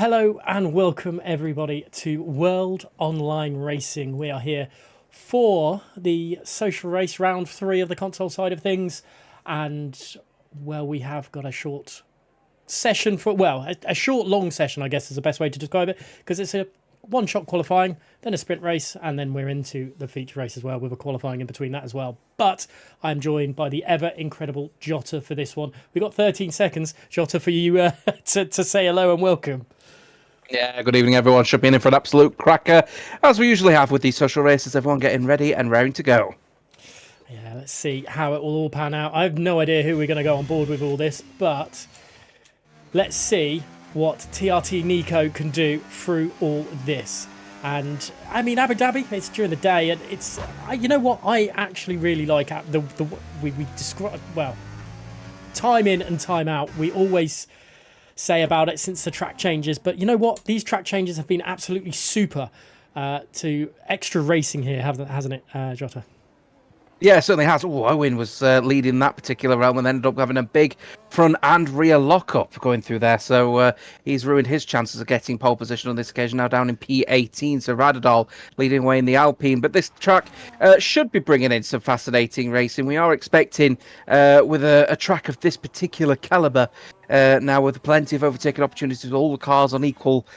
Hello and welcome everybody to World Online Racing. We are here for the social race round 3 of the console side of things, and well, we have got a short session for, well, a short long session I guess is the best way to describe it, because it's a one-shot qualifying, then a sprint race, and then we're into the feature race as well, with a qualifying in between that as well. But I'm joined by the ever-incredible Jota for this one. We've got 13 seconds, Jota, for you to say hello and welcome. Yeah, good evening everyone. Should be in for an absolute cracker, as we usually have with these social races, everyone getting ready and raring to go. Yeah, let's see how it will all pan out. I have no idea who we're going to go on board with all this, but let's see what TRT Nico can do through all this. And I mean, Abu Dhabi, it's during the day, and it's, you know what, I actually really like we describe, well, time in and time out, we always say about it since the track changes, but you know what, these track changes have been absolutely super to extra racing here, hasn't it, Jota? Yeah, it certainly has. Owen was leading that particular realm and ended up having a big front and rear lockup going through there. So he's ruined his chances of getting pole position on this occasion, now down in P18. So Radadal leading away in the Alpine. But this track should be bringing in some fascinating racing. We are expecting, with a track of this particular calibre, now with plenty of overtaking opportunities, all the cars on equal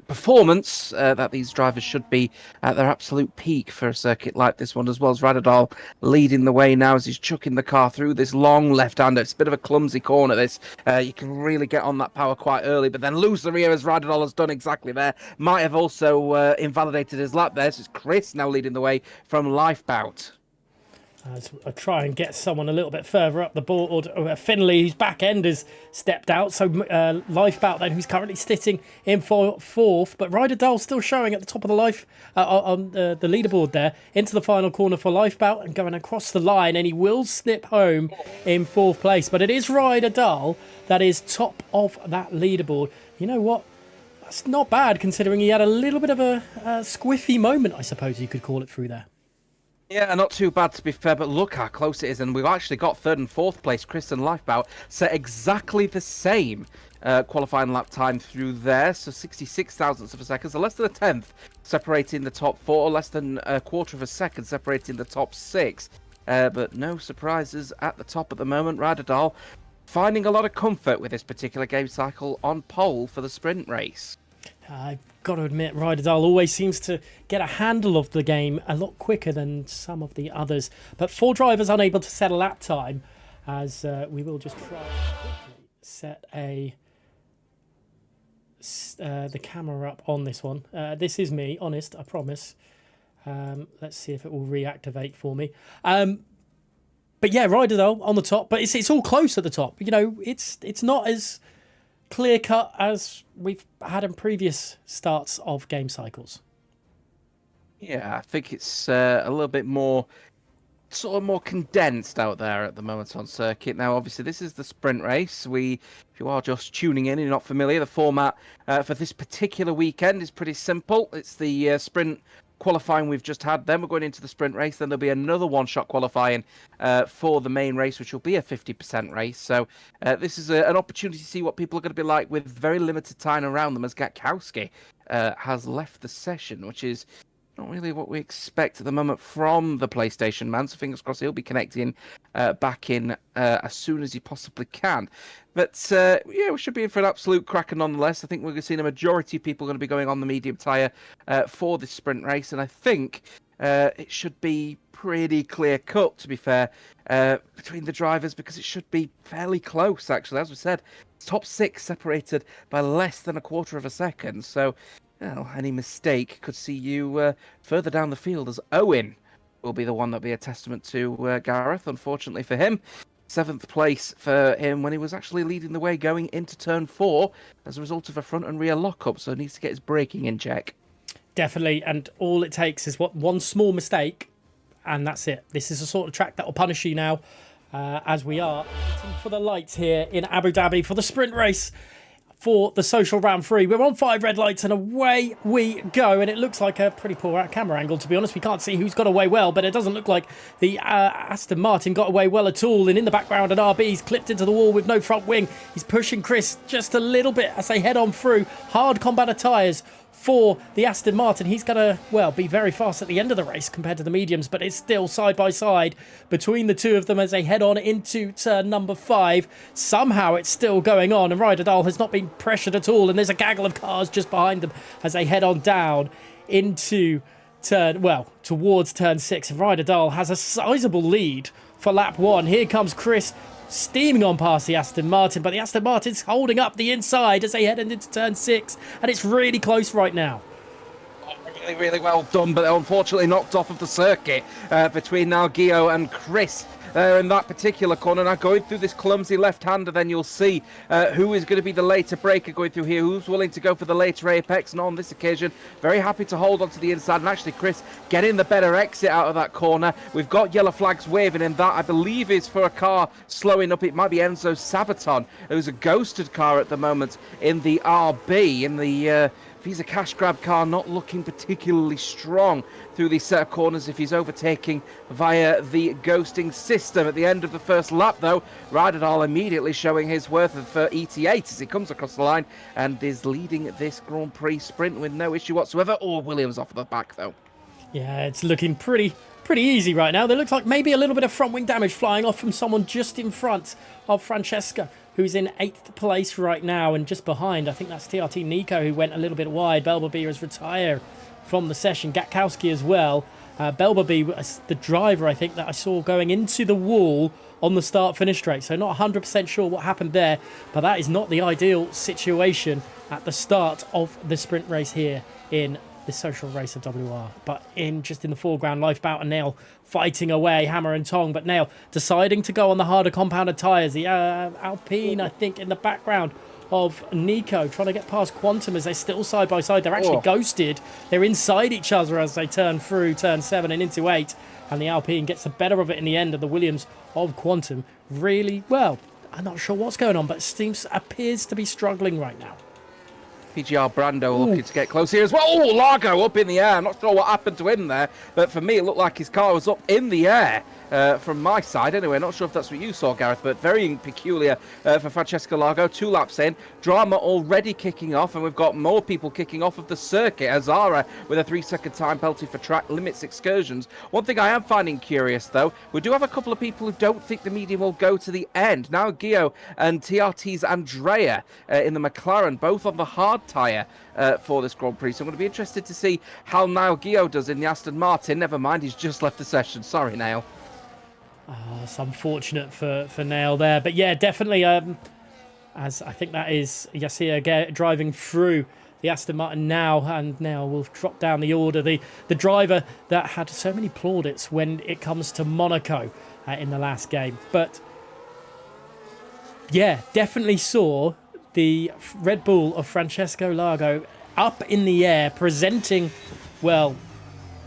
performance, that these drivers should be at their absolute peak for a circuit like this one, as well as Radadal leading the way now as he's chucking the car through this long left-hander. It's a bit of a clumsy corner, this. You can really get on that power quite early, but then lose the rear as Radadal has done exactly there. Might have also invalidated his lap there. So it's Chris now leading the way from Lifebout. I try and get someone a little bit further up the board. Finley, whose back end has stepped out. So Lifebout then, who's currently sitting in for 4th. But Ryder Dahl still showing at the top of the on the leaderboard there. Into the final corner for Lifebout and going across the line. And he will snip home in 4th place. But it is Ryder Dahl that is top of that leaderboard. You know what? That's not bad, considering he had a little bit of a squiffy moment, I suppose you could call it, through there. Yeah, not too bad to be fair, but look how close it is. And we've actually got 3rd and 4th place. Chris and Lifebout set exactly the same qualifying lap time through there. So 66 thousandths of a second. So less than a tenth separating the top 4, or less than a quarter of a second separating the top 6. But no surprises at the top at the moment. Radadal finding a lot of comfort with this particular game cycle on pole for the sprint race. I've got to admit, Ryder Dahl always seems to get a handle of the game a lot quicker than some of the others. But 4 drivers unable to set a lap time, as we will just try to set the camera up on this one. This is me, honest, I promise. Let's see if it will reactivate for me. But yeah, Ryder Dahl on the top, but it's all close at the top. You know, it's not as clear cut as we've had in previous starts of game cycles. Yeah, I think it's a little bit more more condensed out there at the moment on circuit. Now, obviously, this is the sprint race. If you are just tuning in and you're not familiar, the format for this particular weekend is pretty simple. It's the sprint qualifying we've just had, then we're going into the sprint race, then there'll be another one-shot qualifying for the main race, which will be a 50% race. So this is an opportunity to see what people are going to be like with very limited time around them, as Gatkowski has left the session, which is not really what we expect at the moment from the PlayStation man. So fingers crossed he'll be connecting back in as soon as he possibly can. But yeah, we should be in for an absolute cracker nonetheless. I think we're going to see a majority of people going to be going on the medium tyre for this sprint race. And I think it should be pretty clear cut, to be fair, between the drivers, because it should be fairly close, actually. As we said, top 6 separated by less than a quarter of a second. So, well, any mistake could see you further down the field, as Owen will be the one that'll be a testament to Gareth, unfortunately for him. 7th place for him when he was actually leading the way going into turn 4 as a result of a front and rear lockup, so he needs to get his braking in check. Definitely, and all it takes is one small mistake, and that's it. This is the sort of track that will punish you now, as we are waiting for the lights here in Abu Dhabi for the sprint race. for the social round 3. We're on 5 red lights and away we go. And it looks like a pretty poor camera angle, to be honest. We can't see who's got away well, but it doesn't look like the Aston Martin got away well at all. And in the background, an RB's clipped into the wall with no front wing. He's pushing Chris just a little bit as they head on through. Hard combat of tyres for the Aston Martin. He's going to, well, be very fast at the end of the race compared to the mediums, but it's still side by side between the two of them as they head on into turn number 5. Somehow it's still going on, and Ryderdal has not been pressured at all, and there's a gaggle of cars just behind them as they head on down into towards turn 6. And Ryderdal has a sizable lead for lap 1. Here comes Chris steaming on past the Aston Martin, but the Aston Martin's holding up the inside as they head into turn 6, and it's really close right now. Really, really well done, but unfortunately knocked off of the circuit between now Gio and Chris in that particular corner. Now going through this clumsy left-hander, then you'll see who is going to be the later breaker going through here, who's willing to go for the later apex, and on this occasion very happy to hold on to the inside, and actually Chris getting the better exit out of that corner. We've got yellow flags waving, and that I believe is for a car slowing up. It might be Enzo Sabaton, who's a ghosted car at the moment in the RB, in the Visa cash grab car, not looking particularly strong through these set of corners if he's overtaking via the ghosting system. At the end of the first lap, though, Ryderdal immediately showing his worth for ET8 as he comes across the line and is leading this Grand Prix sprint with no issue whatsoever. Or Williams off the back, though. Yeah, it's looking pretty easy right now. There looks like maybe a little bit of front wing damage flying off from someone just in front of Francesco, who's in 8th place right now, and just behind, I think that's TRT Nico, who went a little bit wide. Belbaby has retired from the session. Gatkowski as well. Belbaby was the driver, I think, that I saw going into the wall on the start-finish straight. So not 100% sure what happened there, but that is not the ideal situation at the start of the sprint race here in the social race of WR. But in the foreground, Lifebout and Nail fighting away, hammer and tong, but Nail deciding to go on the harder compounded tyres. The Alpine, I think, in the background of Nico, trying to get past Quantum as they're still side by side. They're actually ghosted. They're inside each other as they turn through turn 7 and into 8. And the Alpine gets the better of it in the end, and the Williams of Quantum really, well, I'm not sure what's going on, but appears to be struggling right now. PGR Brando looking to get close here as well. Oh, Largo up in the air. I'm not sure what happened to him there, but for me it looked like his car was up in the air from my side. Anyway, not sure if that's what you saw, Gareth, but very peculiar for Francesco Largo. 2 laps in. Drama already kicking off, and we've got more people kicking off of the circuit. Azara with a 3-second time penalty for track limits excursions. One thing I am finding curious, though, we do have a couple of people who don't think the medium will go to the end. Now Gio and TRT's Andrea in the McLaren, both on the hard tyre for this Grand Prix. So I'm going to be interested to see how Niall Gio does in the Aston Martin. Never mind, he's just left the session. Sorry, Niall. It's unfortunate for Nail there. But yeah, definitely, as I think that is Yassir driving through the Aston Martin now, and now we'll drop down the order. The driver that had so many plaudits when it comes to Monaco in the last game. But yeah, definitely saw the Red Bull of Francesco Largo up in the air, presenting, well,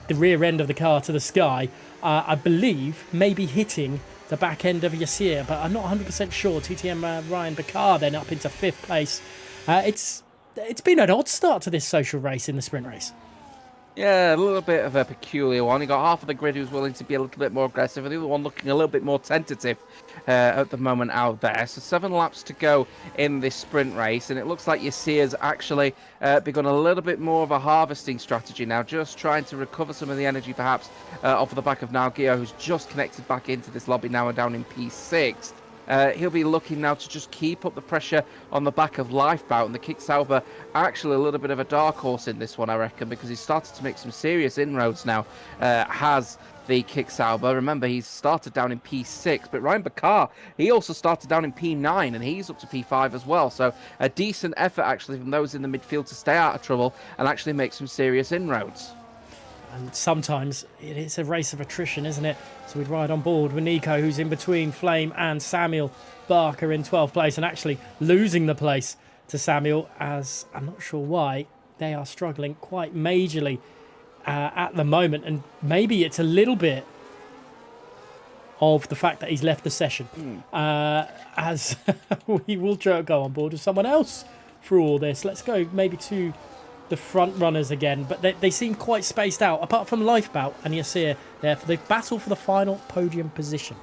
the rear end of the car to the sky. I believe maybe hitting the back end of Yassir, but I'm not 100% sure. TTM Ryan Bakar then up into 5th place. It's been an odd start to this social race in the sprint race. Yeah, a little bit of a peculiar one. You got half of the grid who's willing to be a little bit more aggressive, and the other one looking a little bit more tentative at the moment out there. So 7 laps to go in this sprint race, and it looks like Yassir's actually begun a little bit more of a harvesting strategy now, just trying to recover some of the energy perhaps off of the back of Niall Gio, who's just connected back into this lobby now and down in P6. He'll be looking now to just keep up the pressure on the back of Lifebout, and the Kick Sauber actually a little bit of a dark horse in this one, I reckon, because he's started to make some serious inroads now, has the Kick Sauber. Remember, he's started down in P6, but Ryan Bakar, he also started down in P9, and he's up to P5 as well, so a decent effort actually from those in the midfield to stay out of trouble and actually make some serious inroads. And sometimes it is a race of attrition, isn't it? So we'd ride on board with Nico, who's in between Flame and Samuel Barker in 12th place, and actually losing the place to Samuel, as I'm not sure why. They are struggling quite majorly at the moment, and maybe it's a little bit of the fact that he's left the session, as we will go on board with someone else through all this. Let's go maybe to the front runners again, but they seem quite spaced out, apart from Lifebout and Yassir there for the battle for the final podium position.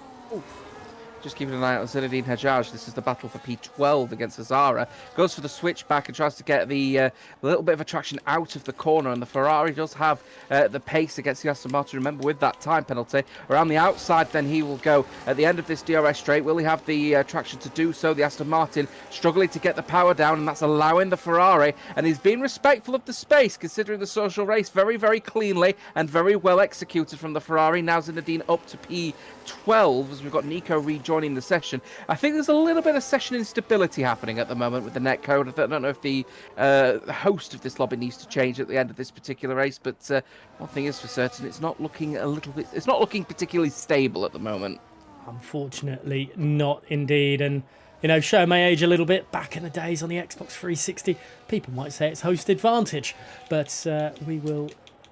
Just keeping an eye on Zinedine Hajjaj. This is the battle for P12 against Azara. Goes for the switchback and tries to get the little bit of attraction out of the corner. And the Ferrari does have the pace against the Aston Martin. Remember, with that time penalty, around the outside, then he will go at the end of this DRS straight. Will he have the traction to do so? The Aston Martin struggling to get the power down, and that's allowing the Ferrari. And he's been respectful of the space, considering the social race very, very cleanly and very well executed from the Ferrari. Now Zinedine up to P12 as we've got Nico rejoining the session. I think there's a little bit of session instability happening at the moment with the netcode. I don't know if the host of this lobby needs to change at the end of this particular race, but one thing is for certain, it's not looking particularly stable at the moment. Unfortunately, not indeed. And show my age a little bit. Back in the days on the Xbox 360, people might say it's host advantage, but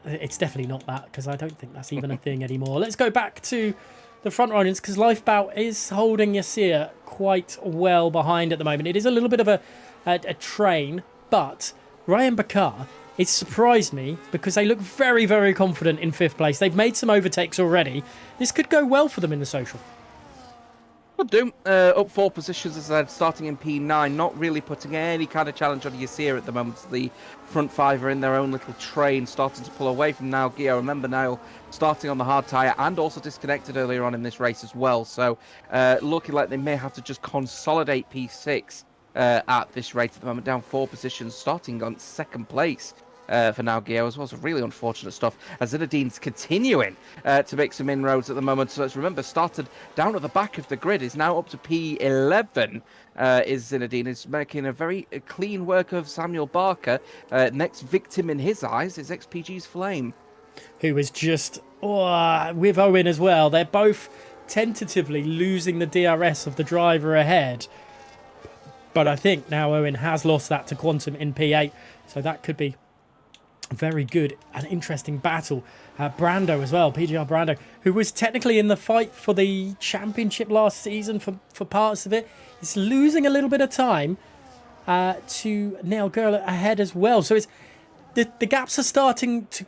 it's definitely not that, because I don't think that's even a thing anymore. Let's go back to the front runners, because Lifebout is holding Yassir quite well behind at the moment. It is a little bit of a train, but Ryan Bakar, it's surprised me because they look very, very confident in 5th place. They've made some overtakes already. This could go well for them in the social. Could do. Up 4 positions, as I said, starting in P9, not really putting any kind of challenge on Yassir at the moment. The front 5 are in their own little train, starting to pull away from Niall Gio. Remember, Niall starting on the hard tyre and also disconnected earlier on in this race as well. So looking like they may have to just consolidate P6 at this rate at the moment, down 4 positions, starting on 2nd place. For Niall Gio as well. So really unfortunate stuff as Zinedine's continuing to make some inroads at the moment. So let's remember, started down at the back of the grid, is now up to P11. Is Zinedine is making a very clean work of Samuel Barker. Next victim in his eyes is XPG's Flame, who is just with Owen as well. They're both tentatively losing the DRS of the driver ahead. But I think now Owen has lost that to Quantum in P8. So that could be very good and interesting battle. Brando as well, PGR Brando, who was technically in the fight for the championship last season for parts of it, is losing a little bit of time to Neil Gurley ahead as well. So it's the gaps are starting to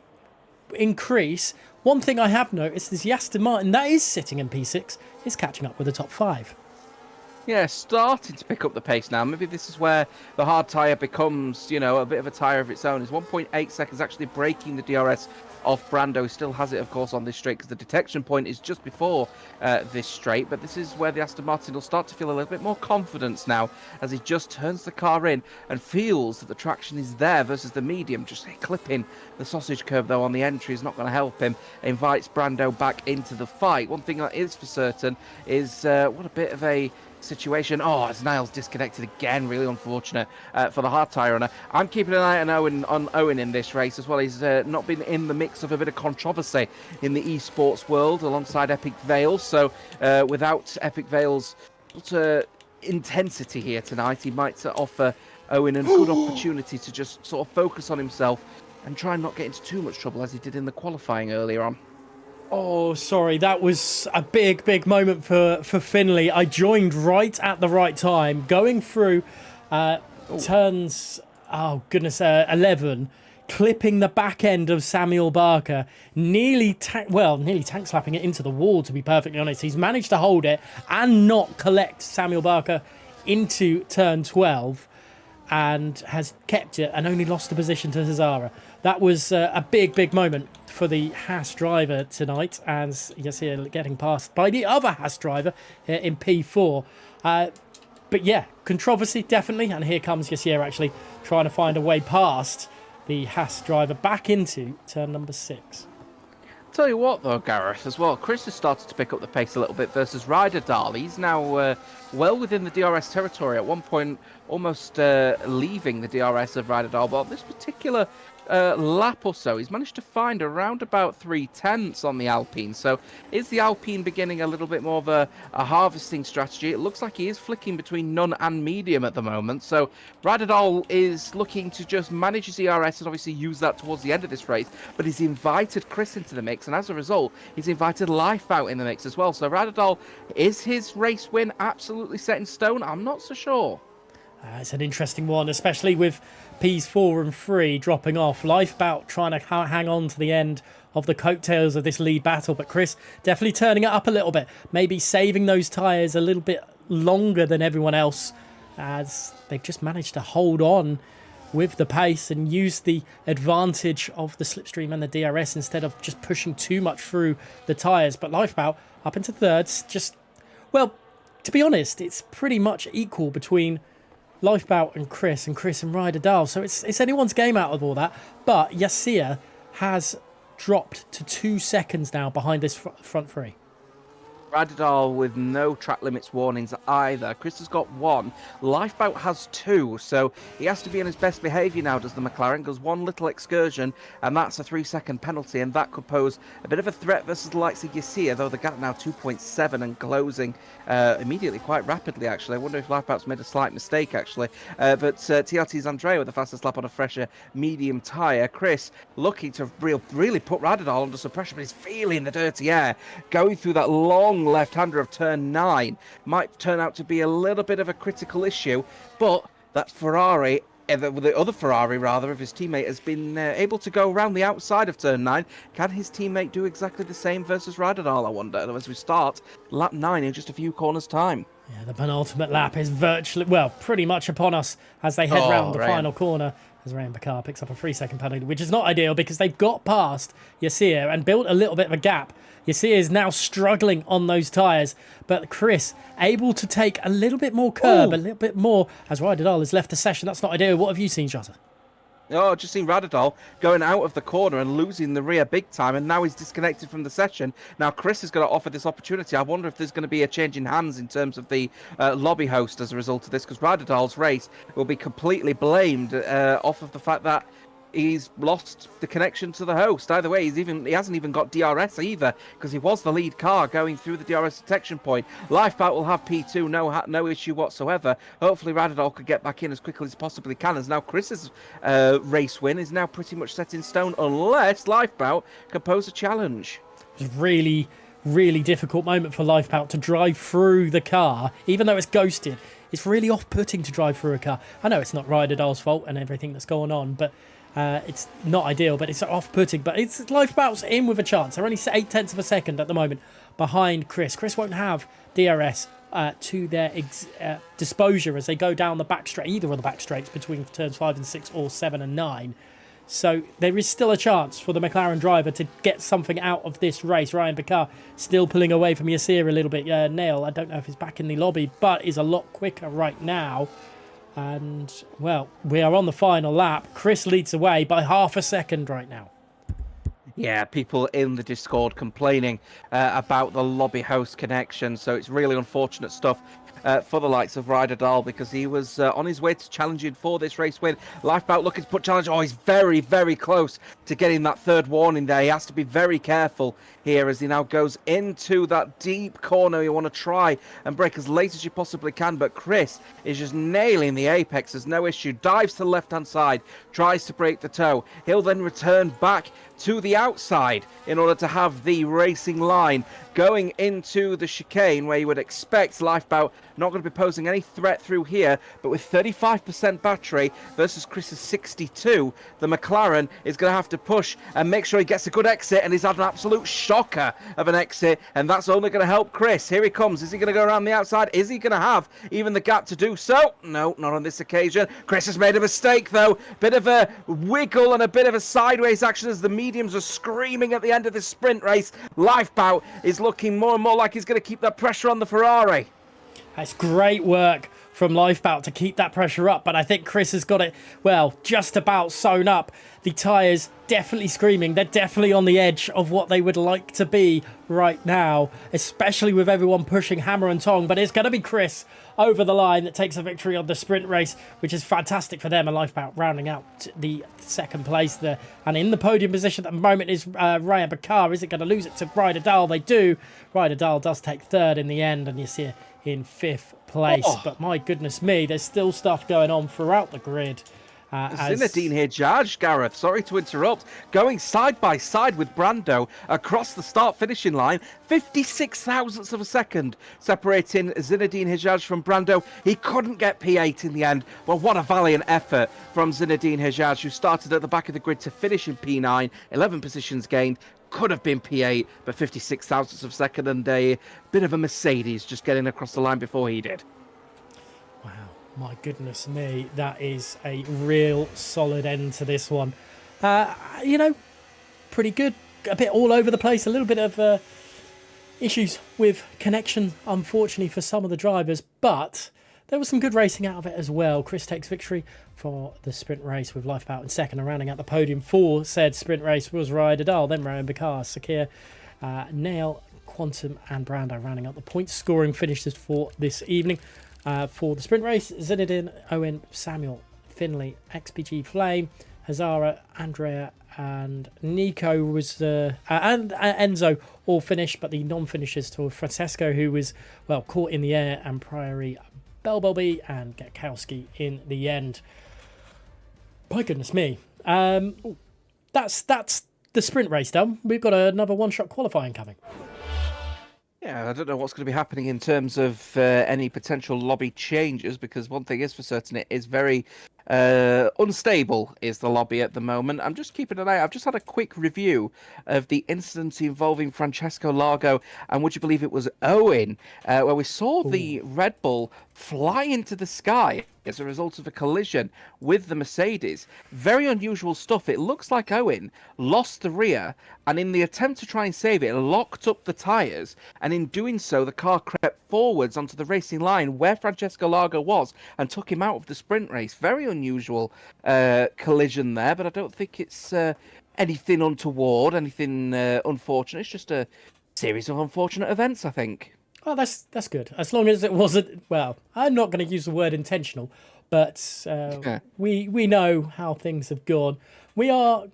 increase. One thing I have noticed is Aston Martin, that is sitting in P6, is catching up with the top 5. Yeah, starting to pick up the pace now. Maybe this is where the hard tyre becomes, a bit of a tyre of its own. It's 1.8 seconds actually breaking the DRS off Brando. He still has it, of course, on this straight because the detection point is just before this straight. But this is where the Aston Martin will start to feel a little bit more confidence now as he just turns the car in and feels that the traction is there versus the medium. Just clipping the sausage curve, though, on the entry is not going to help him. It invites Brando back into the fight. One thing that is for certain is what a bit of a situation. As Niall's disconnected again, really unfortunate for the hard tyre runner. I'm keeping an eye on Owen in this race as well. He's not been in the mix of a bit of controversy in the esports world alongside Epic Vale. So without Epic Vale's intensity here tonight, he might offer Owen a good opportunity to just sort of focus on himself and try and not get into too much trouble as he did in the qualifying earlier on. Oh, sorry, that was a big, big moment for Finley. I joined right at the right time, going through turns, 11, clipping the back end of Samuel Barker, nearly tank slapping it into the wall, to be perfectly honest. He's managed to hold it and not collect Samuel Barker into turn 12 and has kept it and only lost the position to Hazara. That was a big, big moment for the Haas driver tonight, as you see getting passed by the other Haas driver in P4. But yeah, controversy definitely, and here comes Yassir actually trying to find a way past the Haas driver back into turn number 6. Tell you what though, Gareth, as well, Chris has started to pick up the pace a little bit versus Ryder Dahl. He's now well within the DRS territory, at one point almost leaving the DRS of Ryder Dahl. But on this particular lap or so, he's managed to find around about 3/10 on the Alpine. So is the Alpine beginning a little bit more of a harvesting strategy? It looks like he is flicking between none and medium at the moment. So Ryder Dahl is looking to just manage his ERS and obviously use that towards the end of this race. But he's invited Chris into the mix, and as a result, he's invited Lifebout in the mix as well. So Ryder Dahl, is his race win absolutely set in stone? I'm not so sure. It's an interesting one, especially with P's 4 and 3 dropping off. Lifebout trying to hang on to the end of the coattails of this lead battle, but Chris definitely turning it up a little bit, maybe saving those tyres a little bit longer than everyone else, as they've just managed to hold on with the pace and use the advantage of the slipstream and the DRS instead of just pushing too much through the tyres. But Lifebout up into thirds, just, well, to be honest, it's pretty much equal between Lifebout and Chris and Ryder Dahl. So it's anyone's game out of all that. But Yassir has dropped to 2 seconds now behind this front three. Radidal with no track limits warnings either. Chris has got 1. Lifeboat has 2, so he has to be in his best behaviour now, does the McLaren. Goes one little excursion, and that's a 3-second penalty, and that could pose a bit of a threat versus the likes of Yassir, though the gap now 2.7 and closing immediately, quite rapidly, actually. I wonder if Lifeboat's made a slight mistake, actually. But TRT's Andrea with the fastest lap on a fresher medium tyre. Chris looking to really put Radidal under some pressure, but he's feeling the dirty air, going through that long left-hander of turn 9 might turn out to be a little bit of a critical issue, but that Ferrari, the other Ferrari rather, of his teammate has been able to go around the outside of turn 9. Can his teammate do exactly the same versus Radidal, I wonder, as we start lap 9 in just a few corners time? Yeah, the penultimate lap is virtually, well, pretty much upon us as they head round the final corner, as Ryan Bakar picks up a 3-second penalty, which is not ideal because they've got past Yassir and built a little bit of a gap. Yassir is now struggling on those tyres, but Chris able to take a little bit more curb, a little bit more, as Ryder Dahl has left the session. That's not ideal. What have you seen, Jota? Oh, I've just seen Radidal going out of the corner and losing the rear big time, and now he's disconnected from the session. Now Chris is going to offer this opportunity. I wonder if there's going to be a change in hands in terms of the lobby host as a result of this, because Radidal's race will be completely blamed off of the fact that he's lost the connection to the host. Either way, he hasn't even got DRS either, because he was the lead car going through the DRS detection point. Lifeboat will have P2, no issue whatsoever. Hopefully Radidal could get back in as quickly as possibly can, as now Chris's race win is now pretty much set in stone, unless Lifeboat can pose a challenge. It was really, really difficult moment for Lifebout to drive through the car, even though it's ghosted. It's really off-putting to drive through a car. I know it's not Ryder Dahl's fault and everything that's going on, but it's not ideal, but it's off-putting. But it's Lifebout's in with a chance. They're only 0.8 of a second at the moment behind Chris. Chris won't have DRS to their disposal as they go down the back straight, either of the back straights between turns 5 and 6 or 7 and 9. So there is still a chance for the McLaren driver to get something out of this race. Ryan Bakar still pulling away from Yassir a little bit. Nail, I don't know if he's back in the lobby, but is a lot quicker right now. And, well, we are on the final lap. Chris leads away by half a second right now. Yeah, people in the Discord complaining about the lobby host connection. So it's really unfortunate stuff for the likes of Ryder Dahl, because he was on his way to challenging for this race win. Lifeboat looking to put challenge. Oh, he's very, very close to getting that third warning there. He has to be very careful here as he now goes into that deep corner. You want to try and brake as late as you possibly can, but Chris is just nailing the apex. There's no issue. Dives to the left-hand side, tries to break the toe. He'll then return back to the outside in order to have the racing line going into the chicane, where you would expect Lifeboat not going to be posing any threat through here, but with 35% battery versus Chris's 62, the McLaren is going to have to push and make sure he gets a good exit, and he's had an absolute shocker of an exit, and that's only going to help Chris. Here he comes. Is he going to go around the outside? Is he going to have even the gap to do so? No, not on this occasion. Chris has made a mistake, though. Bit of a wiggle and a bit of a sideways action as the mediums are screaming at the end of this sprint race. Lifeboat is looking more and more like he's going to keep that pressure on the Ferrari. That's great work from Lifebout to keep that pressure up, but I think Chris has got it, well, just about sewn up. The tyres definitely screaming. They're definitely on the edge of what they would like to be right now, especially with everyone pushing hammer and tong. But it's going to be Chris over the line that takes a victory on the sprint race, which is fantastic for them. And Lifebout rounding out the second place there. And in the podium position at the moment is Ryan Bakar. Is it going to lose it to Ryder Dahl? They do. Ryder Dahl does take third in the end, and you see it in fifth place. But my goodness me, there's still stuff going on throughout the grid Zinedine Hijaj, Gareth, sorry to interrupt, going side by side with Brando across the start-finishing line, 56 thousandths of a second separating Zinedine Hijaj from Brando. He couldn't get P8 in the end. Well, what a valiant effort from Zinedine Hijaj, who started at the back of the grid to finish in P9, 11 positions gained. Could have been P8, but 56 thousandths of a second, and a bit of a Mercedes just getting across the line before he did. Wow, my goodness me, that is a real solid end to this one. Pretty good. A bit all over the place, a little bit of issues with connection, unfortunately, for some of the drivers, but there was some good racing out of it as well. Chris takes victory for the sprint race with Lifebout in second, and rounding out the podium for said sprint race was Ryder Dahl, then Ryan Bakar, Sakir, Nail, Quantum and Brando rounding up the points scoring finishes for this evening. For the sprint race, Zinedine, Owen, Samuel, Finley, XPG Flame, Hazara, Andrea and Nico was and Enzo all finished, but the non-finishers to Francesco, who was caught in the air, and Priory, Belbelby and Getkowski in the end. My goodness me. That's the sprint race done. We've got another one-shot qualifying coming. Yeah, I don't know what's going to be happening in terms of any potential lobby changes, because one thing is for certain, it is very unstable is the lobby at the moment. I'm just keeping an eye. I've just had a quick review of the incident involving Francesco Largo, and would you believe it was Owen, where we saw the Red Bull fly into the sky as a result of a collision with the Mercedes. Very unusual stuff. It looks like Owen lost the rear, and in the attempt to try and save it, locked up the tyres, and in doing so, the car crept forwards onto the racing line where Francesco Largo was and took him out of the sprint race. Very unusual collision there, but I don't think it's anything untoward, anything unfortunate. It's just a series of unfortunate events, I think. Well, that's good. As long as it wasn't, I'm not going to use the word intentional, but we know how things have gone. We are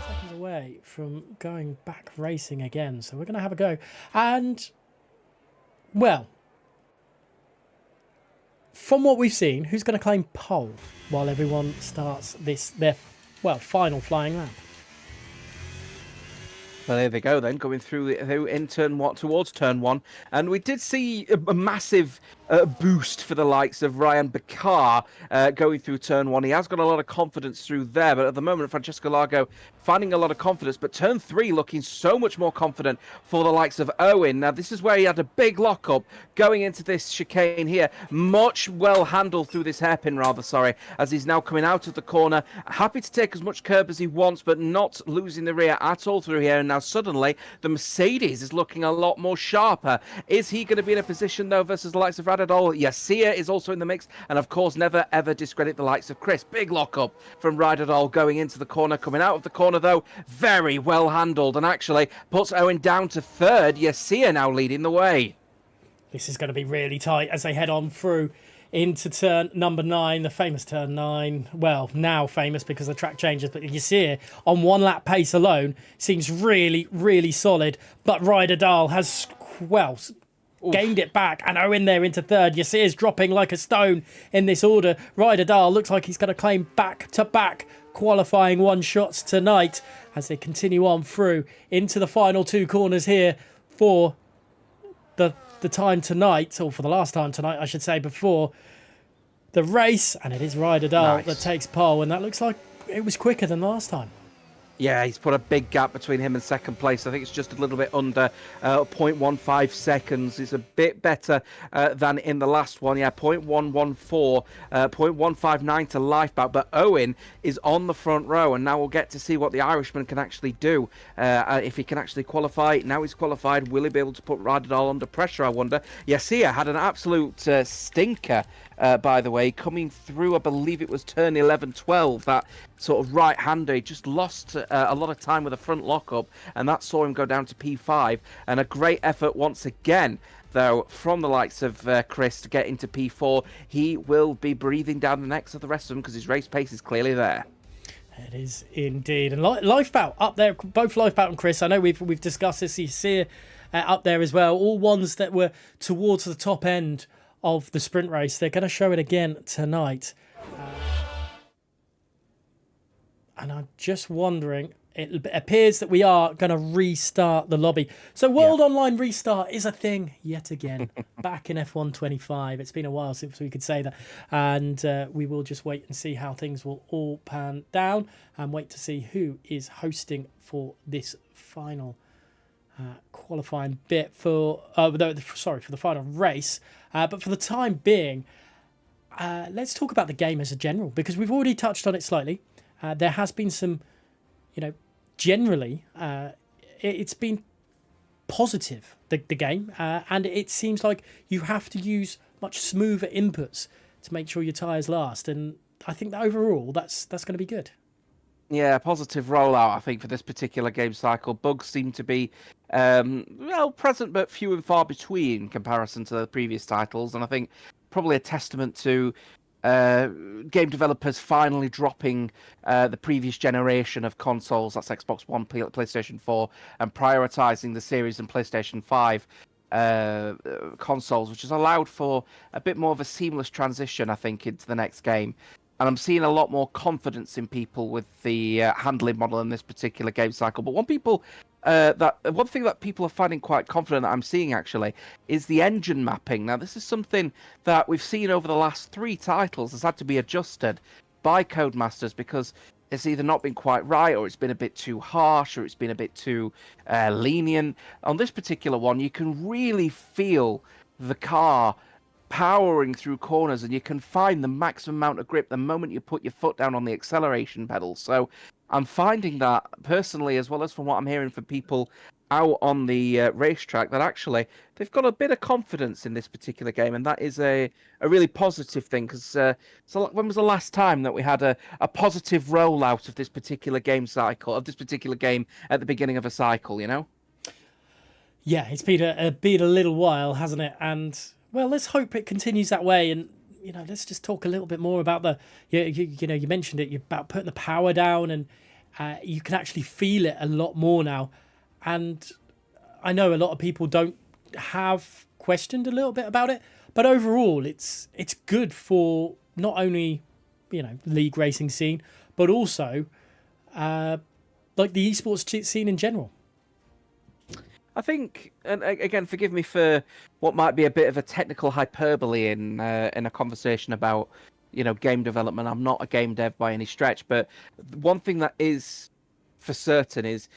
seconds away from going back racing again, so we're going to have a go. And, from what we've seen, who's going to claim pole while everyone starts their final flying lap? Well, there they go then, going through in turn one, towards turn one. And we did see a massive boost for the likes of Ryan Bakar going through turn one. He has got a lot of confidence through there, but at the moment, Francesco Largo finding a lot of confidence. But turn three looking so much more confident for the likes of Owen. Now, this is where he had a big lockup going into this chicane here. Much well handled through this hairpin, as he's now coming out of the corner. Happy to take as much curb as he wants, but not losing the rear at all through here. And now suddenly, the Mercedes is looking a lot more sharper. Is he going to be in a position, though, versus the likes of Radadol? Yasia is also in the mix. And, of course, never, ever discredit the likes of Chris. Big lockup from Radadol going into the corner. Coming out of the corner, though, very well handled. And actually puts Owen down to third. Yasia now leading the way. This is going to be really tight as they head on through into turn number 9, the famous turn 9. Well, now famous because the track changes, but you see it on one lap pace alone seems really, really solid. But Ryder Dahl has, gained it back, and Owen there into third. You see is dropping like a stone in this order. Ryder Dahl looks like he's going to claim back-to-back qualifying one-shots tonight as they continue on through into the final two corners here for the time tonight, or for the last time tonight, I should say, before the race. And it is Ryder Dahl that takes pole, and that looks like it was quicker than last time. Yeah, he's put a big gap between him and second place. I think it's just a little bit under 0.15 seconds. It's a bit better than in the last one. Yeah, 0.114, 0.159 to Lifebout. But Owen is on the front row, and now we'll get to see what the Irishman can actually do. If he can actually qualify. Now he's qualified. Will he be able to put Radadol under pressure, I wonder? Yasia had an absolute stinker, by the way, coming through, I believe it was turn 11-12, that sort of right-hander. He just lost a lot of time with a front lockup, and that saw him go down to P5. And a great effort once again, though, from the likes of Chris to get into P4. He will be breathing down the necks of the rest of them because his race pace is clearly there. It is indeed. And Lifebout up there, both Lifebout and Chris. I know we've discussed this. You see up there as well. All ones that were towards the top end of the sprint race. They're going to show it again tonight. And I'm just wondering, it appears that we are going to restart the lobby. So World Online Restart is a thing yet again, back in F125. It's been a while since we could say that. And we will just wait and see how things will all pan down and wait to see who is hosting for this final qualifying bit for the final race. But for the time being, let's talk about the game as a general, because we've already touched on it slightly. There has been some, generally, it's been positive, the game, and it seems like you have to use much smoother inputs to make sure your tyres last. And I think that overall, that's going to be good. Yeah, positive rollout, I think, for this particular game cycle. Bugs seem to be, present, but few and far between in comparison to the previous titles. And I think probably a testament to game developers finally dropping the previous generation of consoles, that's Xbox One, PlayStation 4, and prioritizing the Series and PlayStation 5 consoles, which has allowed for a bit more of a seamless transition, I think, into the next game. And I'm seeing a lot more confidence in people with the handling model in this particular game cycle. But one thing that people are finding quite confident that I'm seeing actually is the engine mapping. Now, this is something that we've seen over the last 3 titles has had to be adjusted by Codemasters because it's either not been quite right, or it's been a bit too harsh, or it's been a bit too lenient. On this particular one, you can really feel the car powering through corners, and you can find the maximum amount of grip the moment you put your foot down on the acceleration pedal. So I'm finding that personally, as well as from what I'm hearing from people out on the racetrack, that actually they've got a bit of confidence in this particular game, and that is a really positive thing. Because so when was the last time that we had a positive rollout of this particular game cycle, of this particular game at the beginning of a cycle? Yeah, it's been a little while, hasn't it? And well, let's hope it continues that way. And let's just talk a little bit more about you mentioned it, about putting the power down, and you can actually feel it a lot more now. And I know a lot of people have questioned a little bit about it, but overall, it's good for not only league racing scene, but also like the esports scene in general. I think, and again, forgive me for what might be a bit of a technical hyperbole in a conversation about, game development. I'm not a game dev by any stretch, but one thing that is for certain is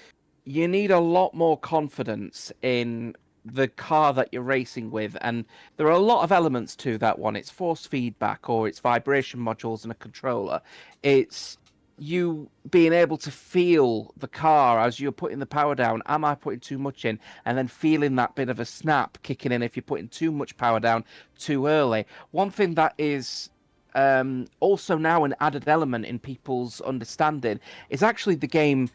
you need a lot more confidence in the car that you're racing with, and there are a lot of elements to that one. It's force feedback, or it's vibration modules and a controller. It's you being able to feel the car as you're putting the power down. Am I putting too much in? And then feeling that bit of a snap kicking in if you're putting too much power down too early. One thing that is also now an added element in people's understanding is actually the game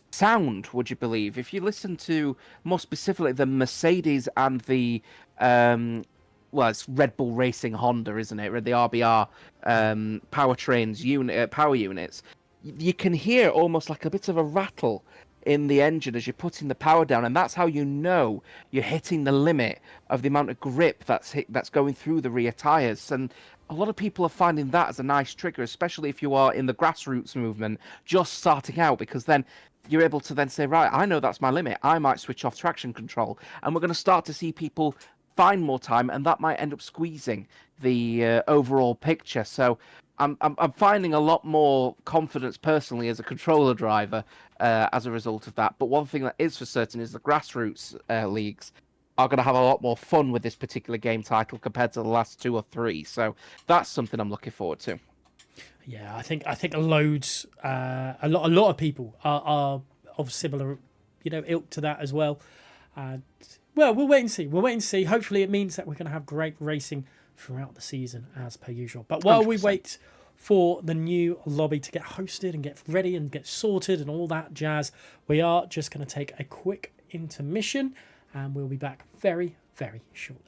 sound, would you believe? If you listen to, more specifically, the Mercedes and the it's Red Bull Racing Honda, isn't it? The RBR powertrains power units. You can hear almost like a bit of a rattle in the engine as you're putting the power down, and that's how you know you're hitting the limit of the amount of grip that's going through the rear tires. And a lot of people are finding that as a nice trigger, especially if you are in the grassroots movement, just starting out, because then you're able to then say, right, I know that's my limit. I might switch off traction control, and we're going to start to see people find more time, and that might end up squeezing the overall picture. So I'm finding a lot more confidence personally as a controller driver as a result of that. But one thing that is for certain is the grassroots leagues are going to have a lot more fun with this particular game title compared to the last 2 or 3. So that's something I'm looking forward to. Yeah, I think loads, a lot of people are of similar, ilk to that as well. Well, we'll wait and see. We'll wait and see. Hopefully, it means that we're going to have great racing throughout the season, as per usual. But while 100%. We wait for the new lobby to get hosted and get ready and get sorted and all that jazz, we are just going to take a quick intermission, and we'll be back very, very shortly.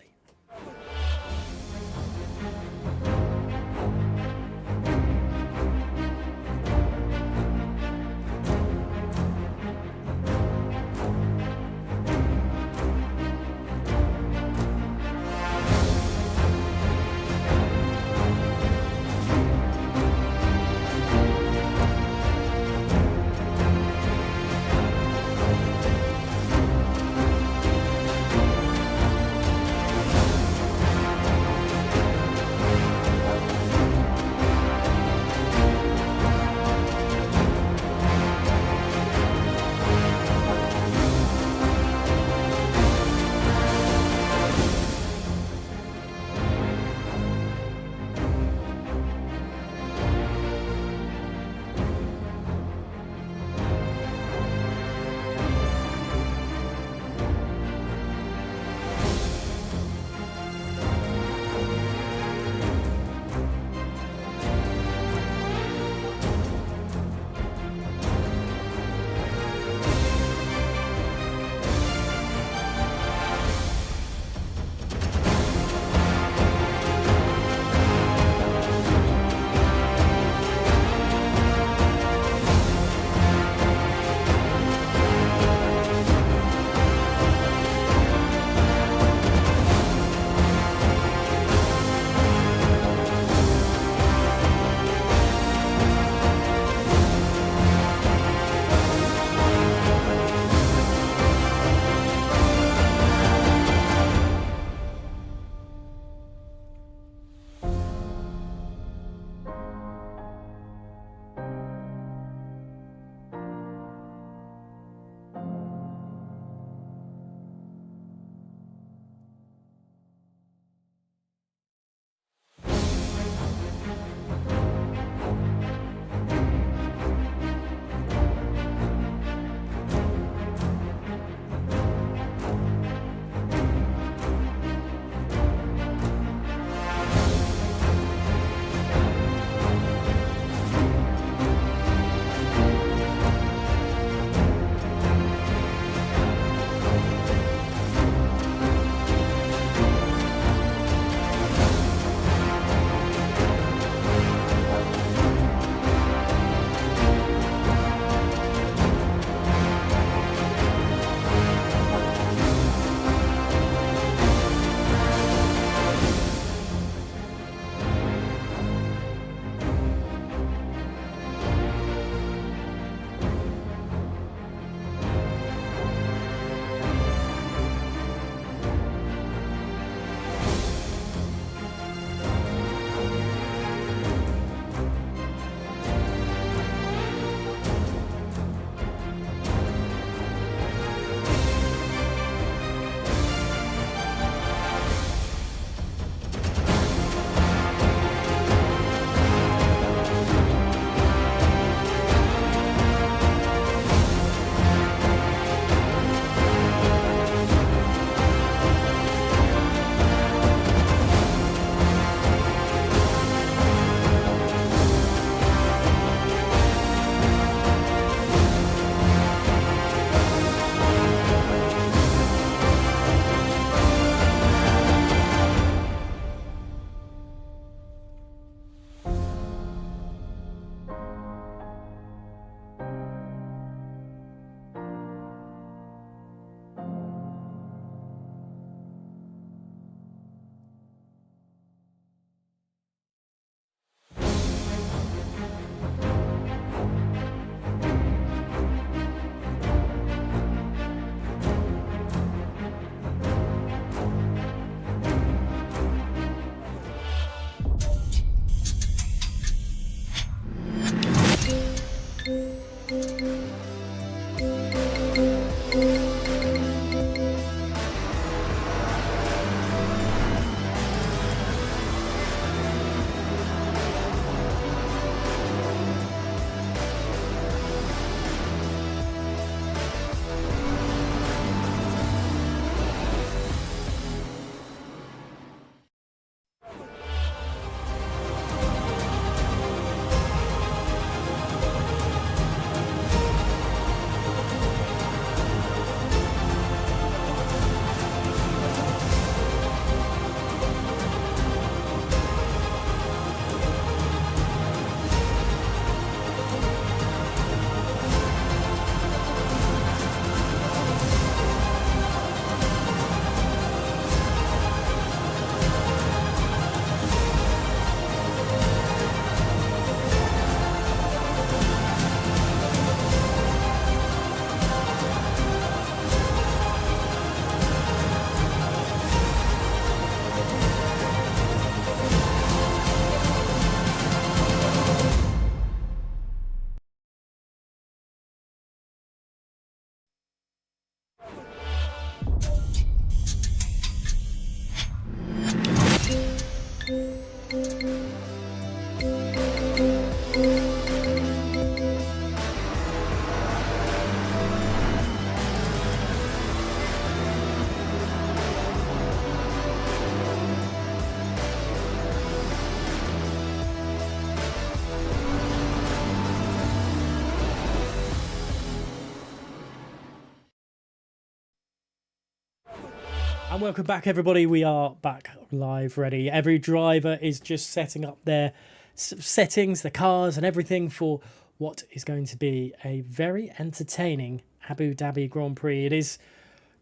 And welcome back, everybody. We are back live, ready. Every driver is just setting up their settings, the cars and everything for what is going to be a very entertaining Abu Dhabi Grand Prix. It is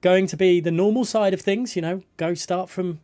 going to be the normal side of things, you know, go start from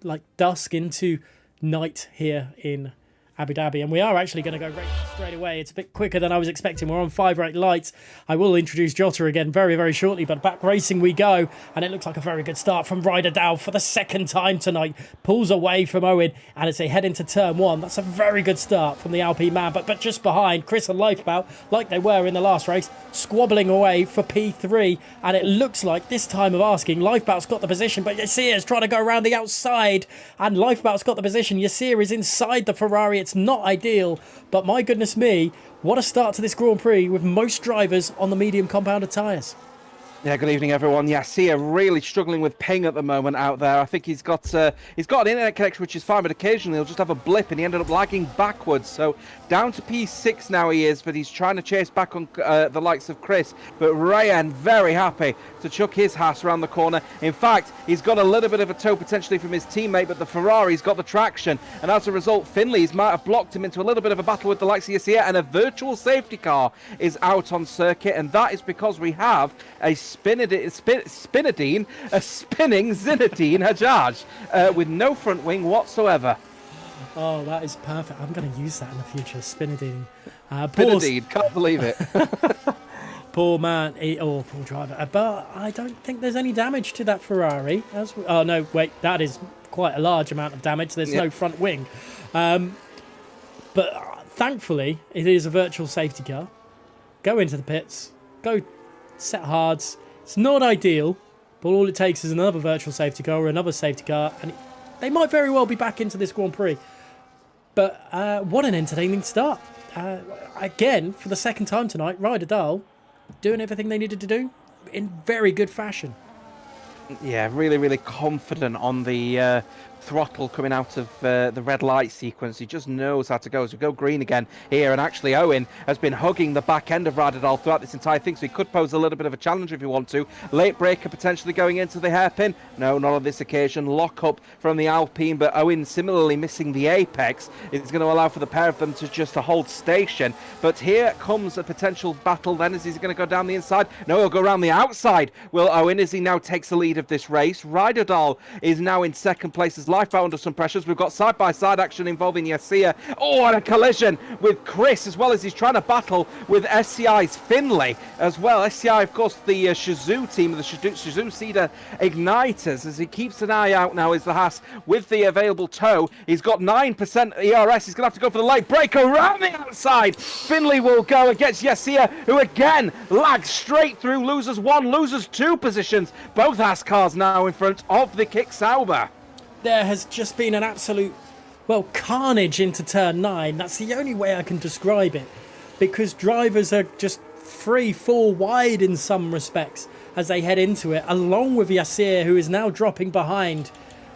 like dusk into night here in Abu Dhabi, and we are actually going to go straight away. It's a bit quicker than I was expecting. We're on 5 lights. I will introduce Jota again very, very shortly, but back racing we go, and it looks like a very good start from Ryder Dow for the second time tonight. Pulls away from Owen, and as they head into turn 1, that's a very good start from the Alpine man, but just behind Chris and Lifeboat, like they were in the last race, squabbling away for P3, and it looks like this time of asking, Lifeboat's got the position, but Yassir's trying to go around the outside, and Lifeboat's got the position. Yassir is inside the Ferrari. It's not ideal, but my goodness me, what a start to this Grand Prix with most drivers on the medium compounded tyres. Yeah, good evening, everyone. Yassir really struggling with ping at the moment out there. I think he's got an internet connection, which is fine, but occasionally he'll just have a blip, and he ended up lagging backwards. So down to P6 now he is, but he's trying to chase back on the likes of Chris. But Ryan very happy to chuck his Haas around the corner. In fact, he's got a little bit of a tow potentially from his teammate, but the Ferrari's got the traction, and as a result, Finley's might have blocked him into a little bit of a battle with the likes of Yassir, and a virtual safety car is out on circuit, and that is because we have a spinning Zinedine Hajjaj with no front wing whatsoever. Oh, that is perfect. I'm going to use that in the future. Spinadine. Spinadine, can't believe it. Poor man. Poor driver. But I don't think there's any damage to that Ferrari. Oh, no, wait. That is quite a large amount of damage. There's no front wing. But thankfully, it is a virtual safety car. Go into the pits. Go set hards. It's not ideal, but all it takes is another virtual safety car or another safety car, and they might very well be back into this Grand Prix. But what an entertaining start. Again, for the second time tonight, Ryder Dahl doing everything they needed to do in very good fashion. Yeah, really, really confident on the throttle coming out of the red light sequence. He just knows how to go. As we go green again here, and actually Owen has been hugging the back end of Ryder Dahl throughout this entire thing, so he could pose a little bit of a challenge if you want to. Late breaker potentially going into the hairpin. No, not on this occasion. Lock up from the Alpine, but Owen similarly missing the apex. It's going to allow for the pair of them to just hold station. But here comes a potential battle then. Is he going to go down the inside? No, he'll go around the outside. Will Owen, as he now takes the lead of this race. Ryder Dahl is now in second place as Lifeboat under some pressures. We've got side-by-side action involving Yassir. Oh, and a collision with Chris, as well as he's trying to battle with SCI's Finley as well. SCI, of course, the Shizou team, the Shizou Cedar Igniters, as he keeps an eye out now, is the Haas with the available tow. He's got 9% ERS. He's going to have to go for the late break around the outside. Finley will go against Yassir, who again lags straight through, loses 1, loses 2 positions. Both Haas cars now in front of the Kick Sauber. There has just been an absolute, carnage into turn 9. That's the only way I can describe it, because drivers are just 3-4 wide in some respects as they head into it, along with Yassir, who is now dropping behind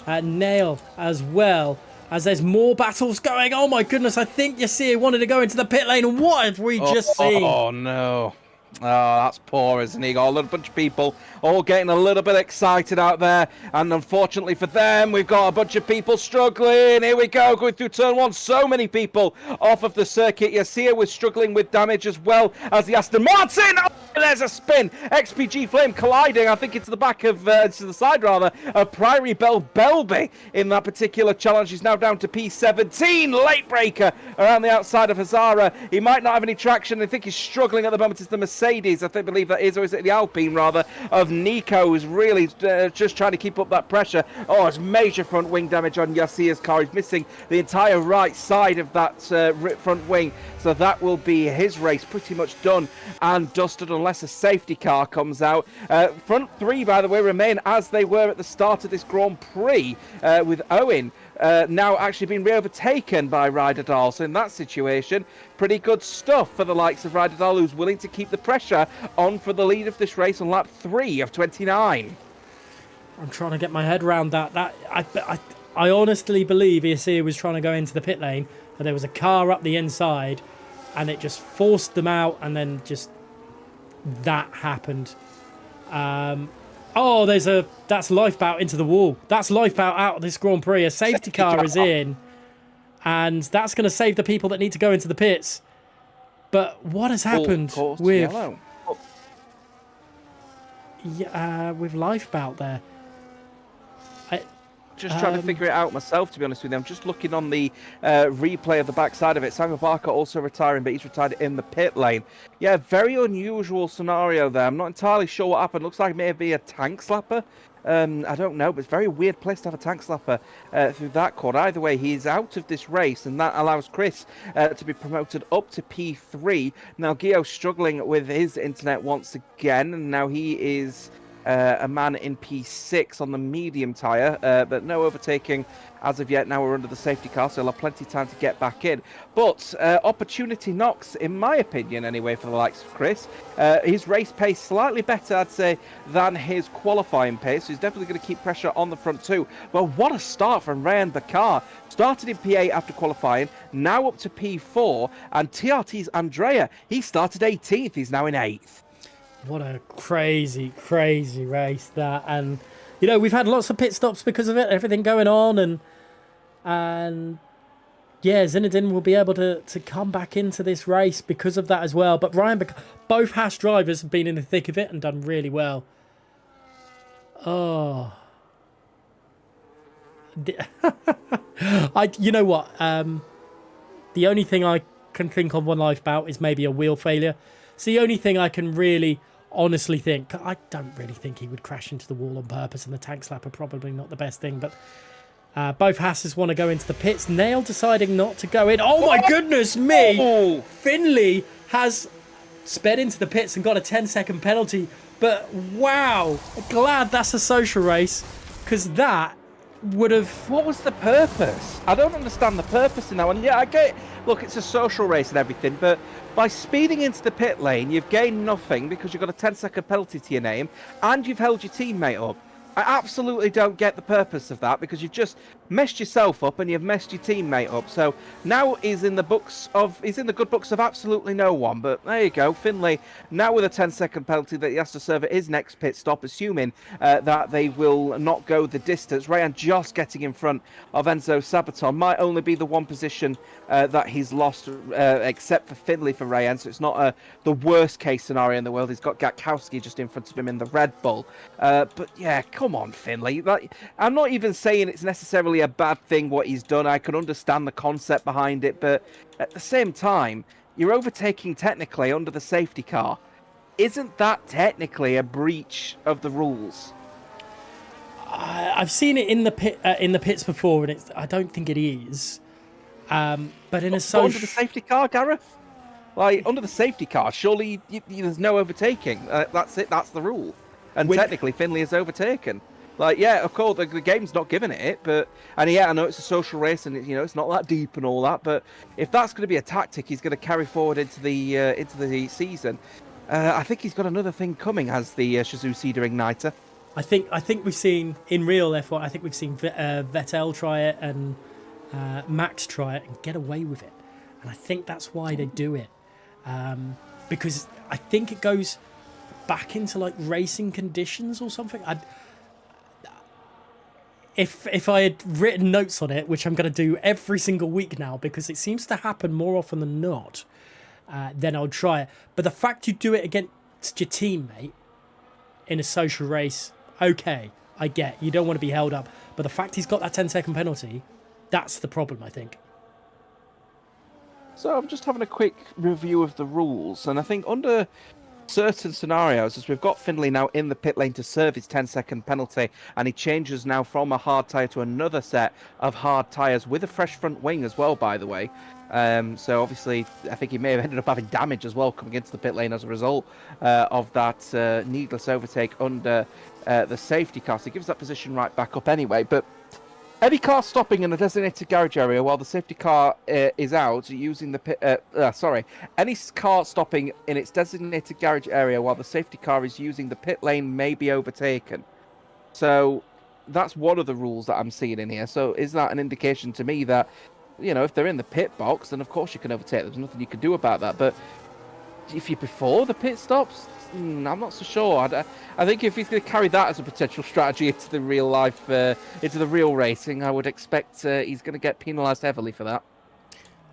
Nail as well, as there's more battles going. Oh my goodness, I think Yassir wanted to go into the pit lane, and what have we just seen? Oh no. Oh, that's poor, isn't he? Got a little bunch of people all getting a little bit excited out there, and unfortunately for them, we've got a bunch of people struggling. Here we go, going through turn 1. So many people off of the circuit. Yassir was struggling with damage as well as the Aston Martin. Oh, there's a spin. XPG Flame colliding, I think, into the back of, to the side rather, of Priory Bell Belby in that particular challenge. He's now down to P17. Late breaker around the outside of Hazara. He might not have any traction. I think he's struggling at the moment. It's the Mercedes, I believe that is, or is it the Alpine rather, of Nico, who's really just trying to keep up that pressure. Oh, it's major front wing damage on Yassir's car. He's missing the entire right side of that front wing, so that will be his race pretty much done and dusted unless a safety car comes out. Front 3, by the way, remain as they were at the start of this Grand Prix, with Owen now actually being re-overtaken by Ryder Dahl. So in that situation, pretty good stuff for the likes of Ryder Dahl, who's willing to keep the pressure on for the lead of this race on lap 3 of 29. I'm trying to get my head around that. I honestly believe Yassir was trying to go into the pit lane, but there was a car up the inside, and it just forced them out, and then just that happened. Oh, that's lifeboat into the wall. That's lifeboat out of this Grand Prix. A safety car is in, and that's going to save the people that need to go into the pits. But what has happened with yellow. with lifeboat there? Just trying to figure it out myself, to be honest with you. I'm just looking on the replay of the backside of it. Simon Barker also retiring, but he's retired in the pit lane. Yeah, very unusual scenario there. I'm not entirely sure what happened. Looks like maybe a tank slapper. I don't know, but it's a very weird place to have a tank slapper through that corner. Either way, he's out of this race, and that allows Chris to be promoted up to P3. Now, Gio's struggling with his internet once again, and now he is a man in P6 on the medium tyre, but no overtaking as of yet. Now we're under the safety car, so he'll have plenty of time to get back in. But opportunity knocks, in my opinion anyway, for the likes of Chris. His race pace slightly better, I'd say, than his qualifying pace. So he's definitely going to keep pressure on the front too. Well, what a start from Ryan Bakar. Started in P8 after qualifying, now up to P4. And TRT's Andrea, he started 18th, he's now in 8th. What a crazy, crazy race that. And, you know, we've had lots of pit stops because of it, everything going on. And yeah, Zinedine will be able to come back into this race because of that as well. But both Haas drivers have been in the thick of it and done really well. Oh. You know what? The only thing I can think of one lifeboat is maybe a wheel failure. It's the only thing I can really honestly think. I don't really think he would crash into the wall on purpose, and the tank slapper probably not the best thing. But both Hasses want to go into the pits. Nail deciding not to go in. Oh my goodness me! Oh. Finley has sped into the pits and got a 10-second penalty. But wow, glad that's a social race, because that would have... What was the purpose? I don't understand the purpose in that one. Yeah, I get it. Look, it's a social race and everything, but by speeding into the pit lane, you've gained nothing because you've got a 10-second penalty to your name, and you've held your teammate up. I absolutely don't get the purpose of that, because you've just messed yourself up and you've messed your teammate up. So now he's in the good books of absolutely no one. But there you go, Finley now with a 10-second penalty that he has to serve at his next pit stop, assuming that they will not go the distance. Ryan just getting in front of Enzo Sabaton. Might only be the one position that he's lost, except for Finley for Ryan. So it's not the worst case scenario in the world. He's got Gatkowski just in front of him in the Red Bull. But yeah, come on, Finley. I'm not even saying it's necessarily a bad thing what he's done. I can understand the concept behind it, but at the same time, you're overtaking technically under the safety car. Isn't that technically a breach of the rules? I've seen it in the pits before, and I don't think it is. But in a social... under the safety car, Gareth? Like, under the safety car, surely there's no overtaking. That's it. That's the rule. And technically, Finley is overtaken. Like, yeah, of course, the game's not giving it, but... And yeah, I know it's a social race, and it's not that deep and all that, but if that's going to be a tactic he's going to carry forward into the season, I think he's got another thing coming as the Suzuki Igniter. I think we've seen, in real F1, I think we've seen Vettel try it and Max try it and get away with it. And I think that's why they do it. Because I think it goes back into, like, racing conditions or something. If I had written notes on it, which I'm going to do every single week now, because it seems to happen more often than not, then I'll try it. But the fact you do it against your teammate in a social race, okay, I get. You don't want to be held up. But the fact he's got that 10-second penalty, that's the problem, I think. So I'm just having a quick review of the rules, and I think under certain scenarios, as we've got Finley now in the pit lane to serve his 10-second penalty, and he changes now from a hard tyre to another set of hard tyres with a fresh front wing as well, by the way. So obviously, I think he may have ended up having damage as well coming into the pit lane as a result of that needless overtake under the safety car. So he gives that position right back up anyway, but any car stopping in a designated garage area while the safety car is out using the pit... Any car stopping in its designated garage area while the safety car is using the pit lane may be overtaken. So that's one of the rules that I'm seeing in here. So is that an indication to me that, if they're in the pit box, then of course you can overtake them. There's nothing you can do about that. But if you prefer the pit stops, I'm not so sure. I think if he's going to carry that as a potential strategy into the real life, into the real racing, I would expect he's going to get penalised heavily for that.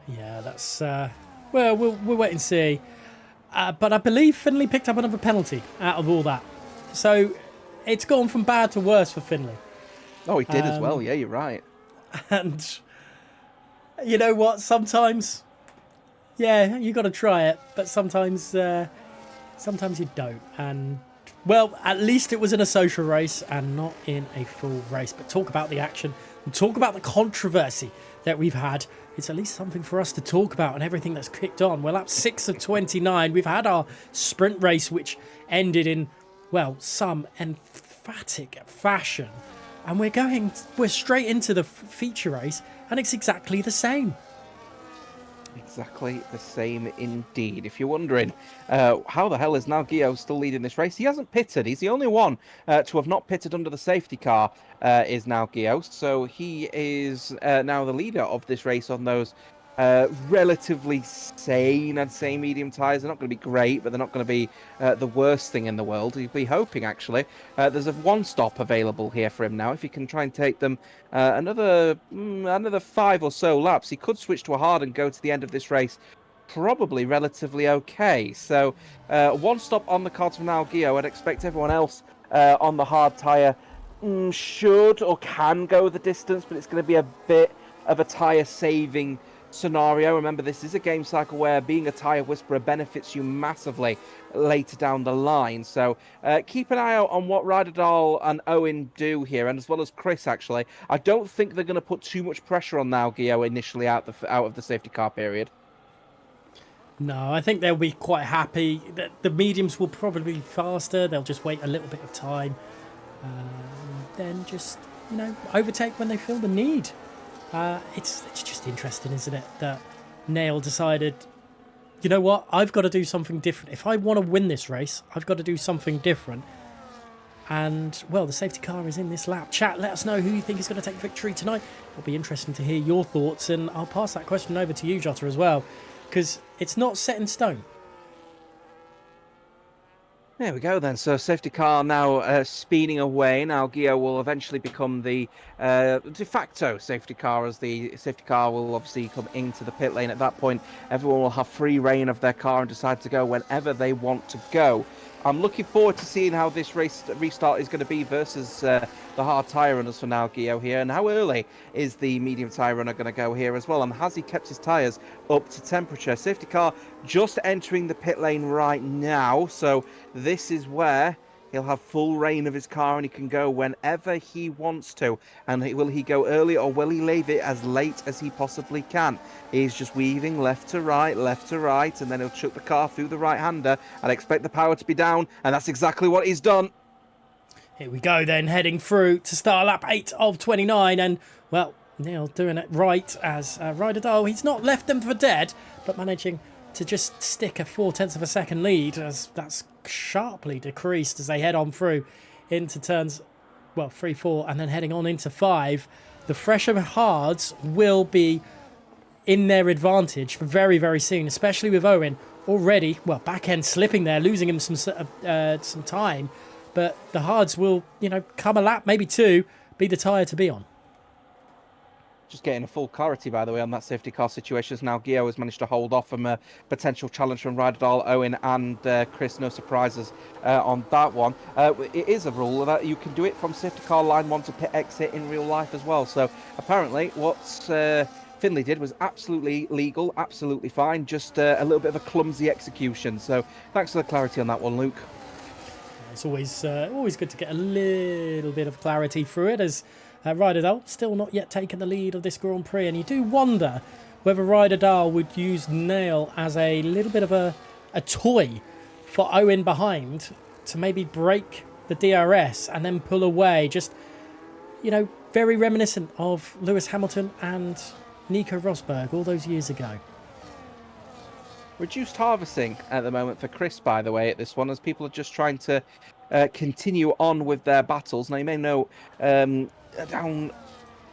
Yeah, that's well, we'll wait and see. But I believe Finley picked up another penalty out of all that, so it's gone from bad to worse for Finley. Oh, he did as well. Yeah, you're right. And you know what? Sometimes, yeah, you got to try it, but sometimes you don't. And well, at least it was in a social race and not in a full race. But talk about the action and talk about the controversy that we've had. It's at least something for us to talk about and everything that's kicked on. Well, up 6 of 29. We've had our sprint race, which ended in, well, some emphatic fashion. And we're straight into the feature race, and it's exactly the same. Exactly the same indeed. If you're wondering how the hell is now Guillaume still leading this race, he hasn't pitted. He's the only one to have not pitted under the safety car, is now Guillaume. So he is now the leader of this race on those relatively sane, I'd say, medium tyres. They're not going to be great, but they're not going to be the worst thing in the world. He'd be hoping, actually. There's a one stop available here for him now. If he can try and take them another 5 or so laps, he could switch to a hard and go to the end of this race probably relatively okay. So one stop on the cards from now, Gio. I'd expect everyone else on the hard tyre should or can go the distance, but it's going to be a bit of a tyre saving scenario. Remember, this is a game cycle where being a tyre whisperer benefits you massively later down the line. So keep an eye out on what Ryderdal and Owen do here, and as well as Chris, actually. I don't think they're going to put too much pressure on now Gio initially out of the safety car period. No, I think they'll be quite happy. The mediums will probably be faster. They'll just wait a little bit of time, then just overtake when they feel the need. It's just interesting, isn't it, that Nail decided, you know what, I've got to do something different. If I want to win this race, I've got to do something different. And, well, the safety car is in this lap. Chat, let us know who you think is going to take victory tonight. It'll be interesting to hear your thoughts, and I'll pass that question over to you, Jota, as well, because it's not set in stone. There we go then. So safety car now speeding away. Now Gio will eventually become the de facto safety car, as the safety car will obviously come into the pit lane. At that point, everyone will have free reign of their car and decide to go whenever they want to go. I'm looking forward to seeing how this race restart is going to be versus the hard tyre runners for now, Gio, here. And how early is the medium tyre runner going to go here as well? And has he kept his tyres up to temperature? Safety car just entering the pit lane right now. So this is where he'll have full reign of his car and he can go whenever he wants to. And will he go early or will he leave it as late as he possibly can? He's just weaving left to right, and then he'll chuck the car through the right-hander. I'd expect the power to be down, and that's exactly what he's done. Here we go then, heading through to start lap 8 of 29. And, well, Neil doing it right as Ryderdal. He's not left them for dead, but managing to just stick a 0.4 of a second lead, as that's sharply decreased as they head on through into turns, well, 3, 4, and then heading on into 5. The fresher hards will be in their advantage for very, very soon, especially with Owen already, well, back end slipping there, losing him some time. But the hards will, come a lap, maybe 2, be the tyre to be on. Just getting a full clarity, by the way, on that safety car situation. As now Gio has managed to hold off from a potential challenge from Ryderdal, Owen and Chris. No surprises on that one. It is a rule that you can do it from safety car line 1 to pit exit in real life as well. So apparently what's Finley did was absolutely legal, absolutely fine, just a little bit of a clumsy execution. So thanks for the clarity on that one, Luke. It's always good to get a little bit of clarity through it, as Ryderdal still not yet taken the lead of this Grand Prix, and you do wonder whether Ryderdal would use Nail as a little bit of a toy for Owen behind to maybe break the DRS and then pull away. Just, very reminiscent of Lewis Hamilton and Nico Rosberg all those years ago. Reduced harvesting at the moment for Chris, by the way, at this one, as people are just trying to continue on with their battles. Now, you may know down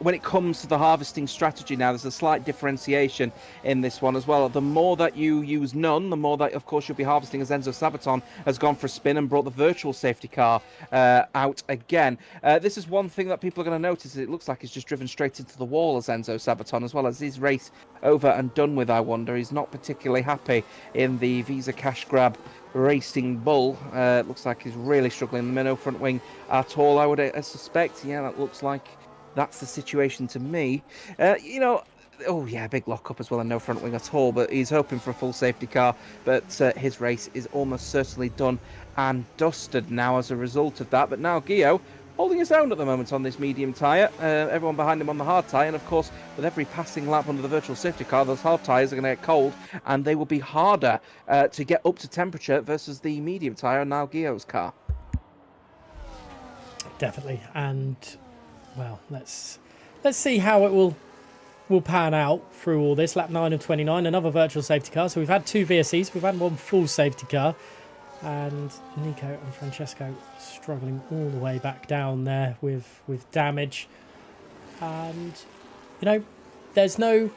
when it comes to the harvesting strategy now, there's a slight differentiation in this one as well. The more that you use none, the more that, of course, you'll be harvesting, as Enzo Sabaton has gone for a spin and brought the virtual safety car out again. This is one thing that people are going to notice. It looks like he's just driven straight into the wall as Enzo Sabaton, as well as his race over and done with, I wonder. He's not particularly happy in the Visa Cash Grab Racing Bull. Looks like he's really struggling. The no front wing at all, I would suspect. Yeah, that looks like that's the situation to me. Oh yeah, big lockup as well and no front wing at all, but he's hoping for a full safety car. But his race is almost certainly done and dusted now as a result of that. But now Gio holding his own at the moment on this medium tyre. Everyone behind him on the hard tyre, and of course with every passing lap under the virtual safety car, those hard tyres are going to get cold and they will be harder to get up to temperature versus the medium tyre on now Gio's car. Definitely. And well, let's see how it will pan out through all this. Lap 9 of 29, another virtual safety car. So we've had 2 VSCs, we've had 1 full safety car, and Nico and Francesco struggling all the way back down there with damage. And there's no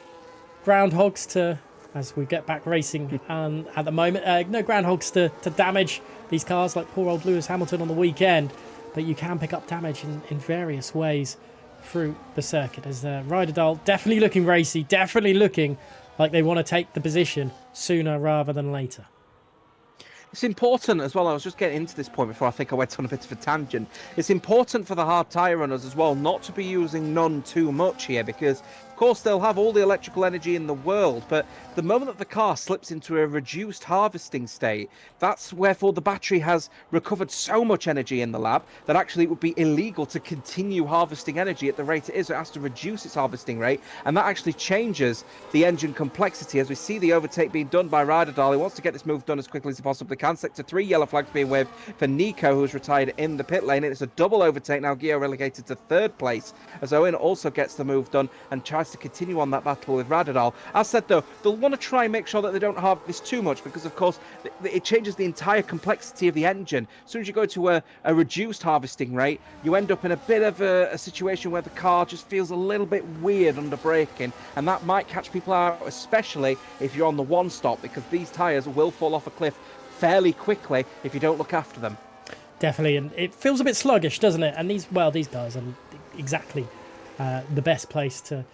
groundhogs to, as we get back racing at the moment, no groundhogs to damage these cars like poor old Lewis Hamilton on the weekend. But you can pick up damage in various ways through the circuit, as Riederdal definitely looking racy, definitely looking like they want to take the position sooner rather than later. It's important as well, I was just getting into this point before I think I went on a bit of a tangent. It's important for the hard tyre runners as well not to be using none too much here, because of course they'll have all the electrical energy in the world, but the moment that the car slips into a reduced harvesting state, that's wherefore the battery has recovered so much energy in the lab that actually it would be illegal to continue harvesting energy at the rate it is. So it has to reduce its harvesting rate, and that actually changes the engine complexity. As we see the overtake being done by Riederdal, he wants to get this move done as quickly as he possibly can. Sector 3 yellow flags being waved for Nico, who's retired in the pit lane. It's a double overtake now. Gio relegated to 3rd place as Owen also gets the move done and tries to continue on that battle with Riederdal. As said though, they'll want to try and make sure that they don't harvest too much, because of course it changes the entire complexity of the engine. As soon as you go to a reduced harvesting rate, you end up in a bit of a situation where the car just feels a little bit weird under braking, and that might catch people out, especially if you're on the one stop, because these tyres will fall off a cliff fairly quickly if you don't look after them. Definitely, and it feels a bit sluggish, doesn't it? And these guys are exactly the best place to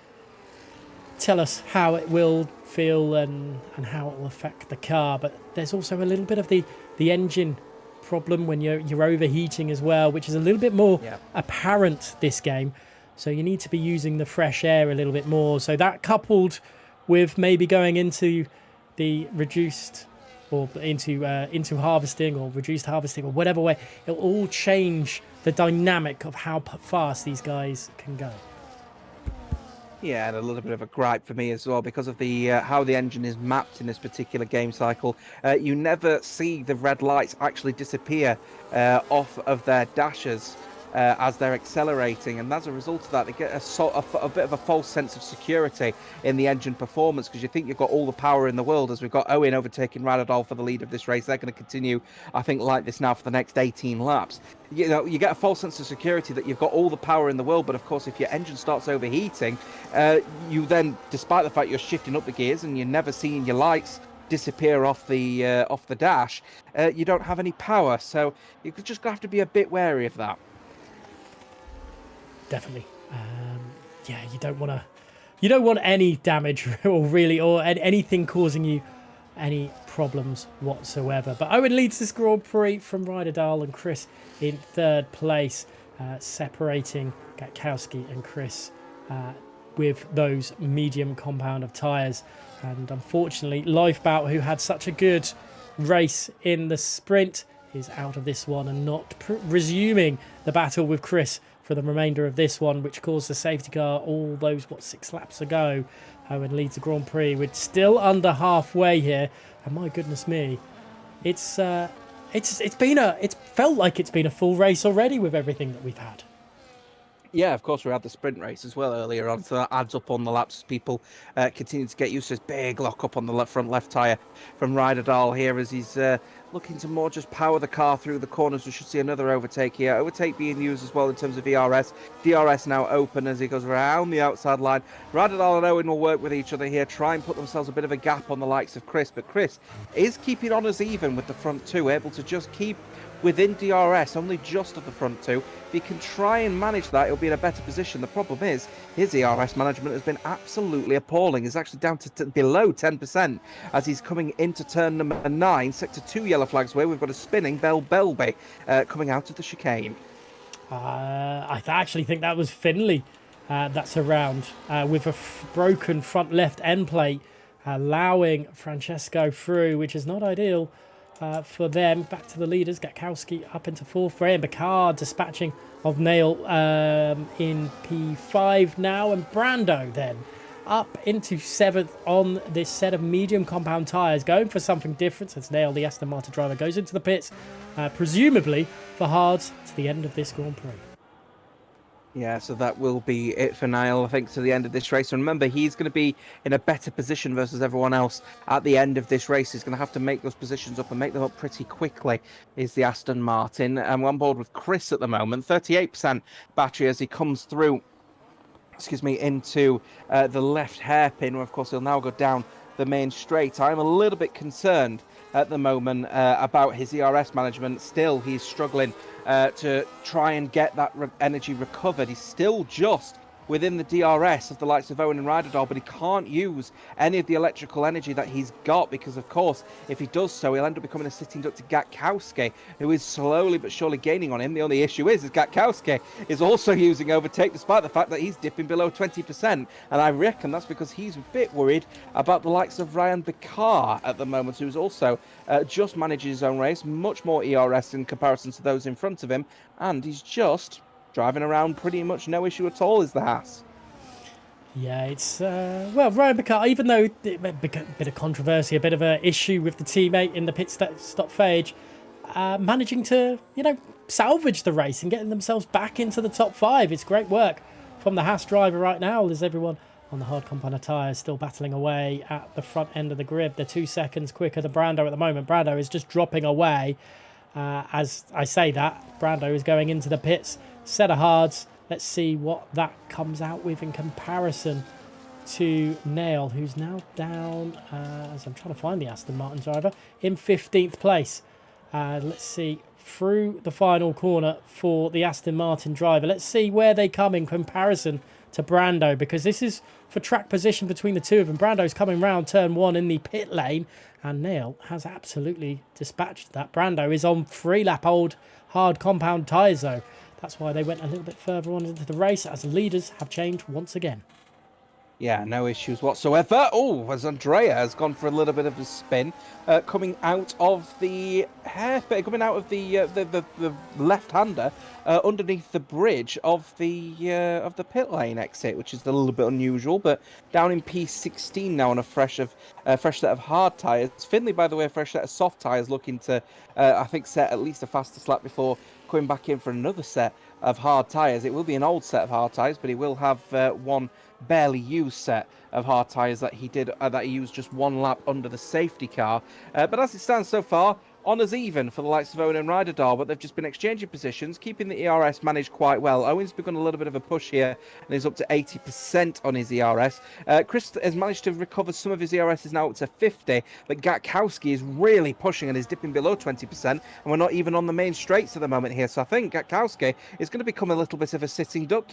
tell us how it will feel and how it will affect the car. But there's also a little bit of the engine problem when you're overheating as well, which is a little bit more apparent this game. So you need to be using the fresh air a little bit more. So that, coupled with maybe going into the reduced or into harvesting or reduced harvesting or whatever way, it'll all change the dynamic of how fast these guys can go. Yeah, and a little bit of a gripe for me as well, because of the how the engine is mapped in this particular game cycle. You never see the red lights actually disappear off of their dashers as they're accelerating, and as a result of that, they get a bit of a false sense of security in the engine performance, because you think you've got all the power in the world. As we've got Owen overtaking Riederdal for the lead of this race, they're going to continue, I think, like this now for the next 18 laps. You get a false sense of security that you've got all the power in the world, but of course, if your engine starts overheating, you then, despite the fact you're shifting up the gears and you're never seeing your lights disappear off the dash, you don't have any power. So you're just going to have to be a bit wary of that. Definitely. You don't want any damage or anything causing you any problems whatsoever. But Owen leads this Grand Prix from Riederdal and Chris in 3rd place, separating Gatkowski and Chris with those medium compound of tyres. And unfortunately, Lifebout, who had such a good race in the sprint, is out of this one and not resuming the battle with Chris for the remainder of this one, which caused the safety car all those 6 laps ago. Owen leads the Grand Prix. We're still under halfway here, and my goodness me, it's felt like it's been a full race already with everything that we've had. Yeah, of course, we had the sprint race as well earlier on, so that adds up on the laps as people continue to get used to this big lock up on the front left tyre from Ryderdal here as he's looking to more just power the car through the corners. We should see another overtake here. Overtake being used as well in terms of ERS. DRS now open as he goes around the outside line. Ryderdal and Owen will work with each other here, try and put themselves a bit of a gap on the likes of Chris, but Chris is keeping on as even with the front two, able to just keep within DRS, only just of the front two. If he can try and manage that, he'll be in a better position. The problem is, his ERS management has been absolutely appalling. He's actually down to below 10% as he's coming into turn number 9. Sector 2 yellow flags where we've got a spinning Bell Belby coming out of the chicane. I actually think that was Finley that's around with a broken front left end plate, allowing Francesco through, which is not ideal for them. Back to the leaders. Gatkowski up into 4th. Ray and Bacard dispatching of Nail in P5 now. And Brando then up into 7th on this set of medium compound tyres, going for something different as Nail, the Aston Martin driver, goes into the pits, presumably for hards to the end of this Grand Prix. Yeah, so that will be it for Niall, I think, to the end of this race. And remember, he's going to be in a better position versus everyone else at the end of this race. He's going to have to make those positions up and make them up pretty quickly, is the Aston Martin. And we're on board with Chris at the moment. 38% battery as he comes through, into the left hairpin, where, of course, he'll now go down the main straight. I'm a little bit concerned at the moment about his ERS management. Still, he's struggling to try and get that energy recovered. He's still just within the DRS of the likes of Owen and Ryderdal, but he can't use any of the electrical energy that he's got because, of course, if he does so, he'll end up becoming a sitting duck to Gatkowski, who is slowly but surely gaining on him. The only issue is Gatkowski is also using overtake, despite the fact that he's dipping below 20%, and I reckon that's because he's a bit worried about the likes of Ryan Bakar at the moment, who's also just managing his own race, much more ERS in comparison to those in front of him, and he's just driving around pretty much no issue at all, is the Haas. Yeah, it's, well, Ryan Bacard, even though a bit of controversy, a bit of an issue with the teammate in the pit stop phase, managing to, salvage the race and getting themselves back into the top 5. It's great work from the Haas driver right now. There's everyone on the hard compound tyres still battling away at the front end of the grid. They're 2 seconds quicker than Brando at the moment. Brando is just dropping away. As I say that, Brando is going into the pits. Set of hards. Let's see what that comes out with in comparison to Nail, who's now down, as I'm trying to find the Aston Martin driver, in 15th place. Let's see, through the final corner for the Aston Martin driver. Let's see where they come in comparison to Brando, because this is for track position between the two of them. Brando's coming round turn 1 in the pit lane, and Nail has absolutely dispatched that. Brando is on 3-lap old hard compound tyres, though. That's why they went a little bit further on into the race, as the leaders have changed once again. Yeah, no issues whatsoever. Oh, as Andrea has gone for a little bit of a spin, coming out of the hairpin, coming out of the left-hander underneath the bridge of the pit lane exit, which is a little bit unusual. But down in P16 now on a fresh set of hard tyres. Finley, by the way, a fresh set of soft tyres, looking to I think set at least a fastest lap before coming back in for another set of hard tyres. It will be an old set of hard tyres, but he will have one barely used set of hard tyres that he used just 1 lap under the safety car. But as it stands so far, honours even for the likes of Owen and Ryderdal, but they've just been exchanging positions, keeping the ERS managed quite well. Owen's begun a little bit of a push here, and he's up to 80% on his ERS. Chris has managed to recover some of his ERS, is now up to 50, but Gatkowski is really pushing and is dipping below 20%, and we're not even on the main straights at the moment here, so I think Gatkowski is going to become a little bit of a sitting duck,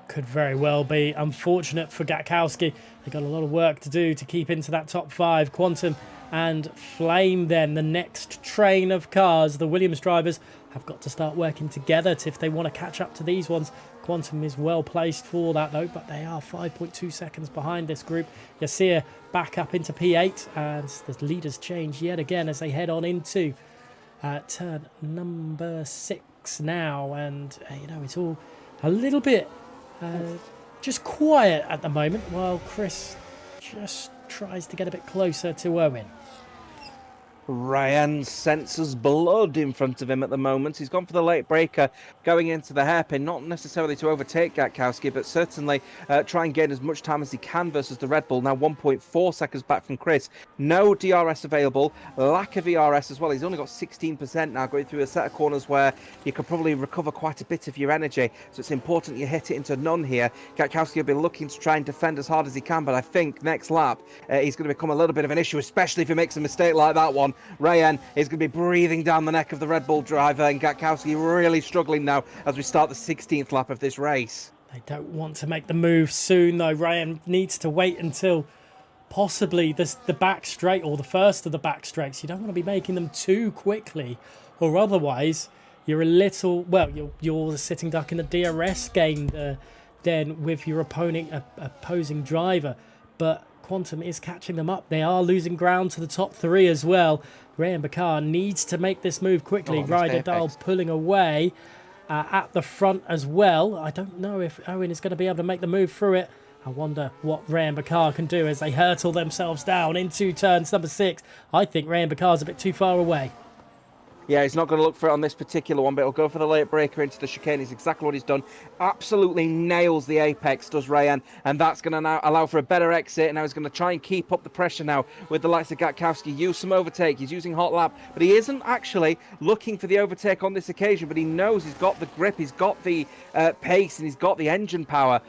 Could very well be. Unfortunate for Gatkowski. They've got a lot of work to do to keep into that top 5. Quantum and Flame then, the next train of cars. The Williams drivers have got to start working together if they want to catch up to these ones. Quantum is well placed for that though, but they are 5.2 seconds behind this group. Yassir back up into P8, and the leaders change yet again as they head on into turn number 6 now. And, it's all a little bit just quiet at the moment while Chris just tries to get a bit closer to Owen. Ryan senses blood in front of him at the moment. He's gone for the late breaker, going into the hairpin, not necessarily to overtake Gatkowski, but certainly try and gain as much time as he can versus the Red Bull. Now 1.4 seconds back from Chris. No DRS available, lack of ERS as well. He's only got 16% now, going through a set of corners where you could probably recover quite a bit of your energy. So it's important you hit it into none here. Gatkowski will be looking to try and defend as hard as he can, but I think next lap he's going to become a little bit of an issue, especially if he makes a mistake like that one. Ryan is going to be breathing down the neck of the Red Bull driver, and Gatkowski really struggling now as we start the 16th lap of this race. They don't want to make the move soon, though. Ryan needs to wait until possibly the back straight or the first of the back straights. You don't want to be making them too quickly, or otherwise you're a little, well, you're a sitting duck in the DRS game then with your opposing driver. But Quantum is catching them up. They are losing ground to the top three as well. Ryan Bakar needs to make this move quickly. Ryder Dahl pulling away at the front as well. I don't know if Owen is going to be able to make the move through it. I wonder what Ryan Bakar can do as they hurtle themselves down into turns number 6. I think Ryan Bakar's a bit too far away. Yeah, he's not going to look for it on this particular one, but he'll go for the late breaker into the chicane. Is exactly what he's done. Absolutely nails the apex, does Ryan, and that's going to now allow for a better exit. And now he's going to try and keep up the pressure now with the likes of Gatkowski. Use some overtake. He's using hot lap, but he isn't actually looking for the overtake on this occasion. But he knows he's got the grip, he's got the pace, and he's got the engine power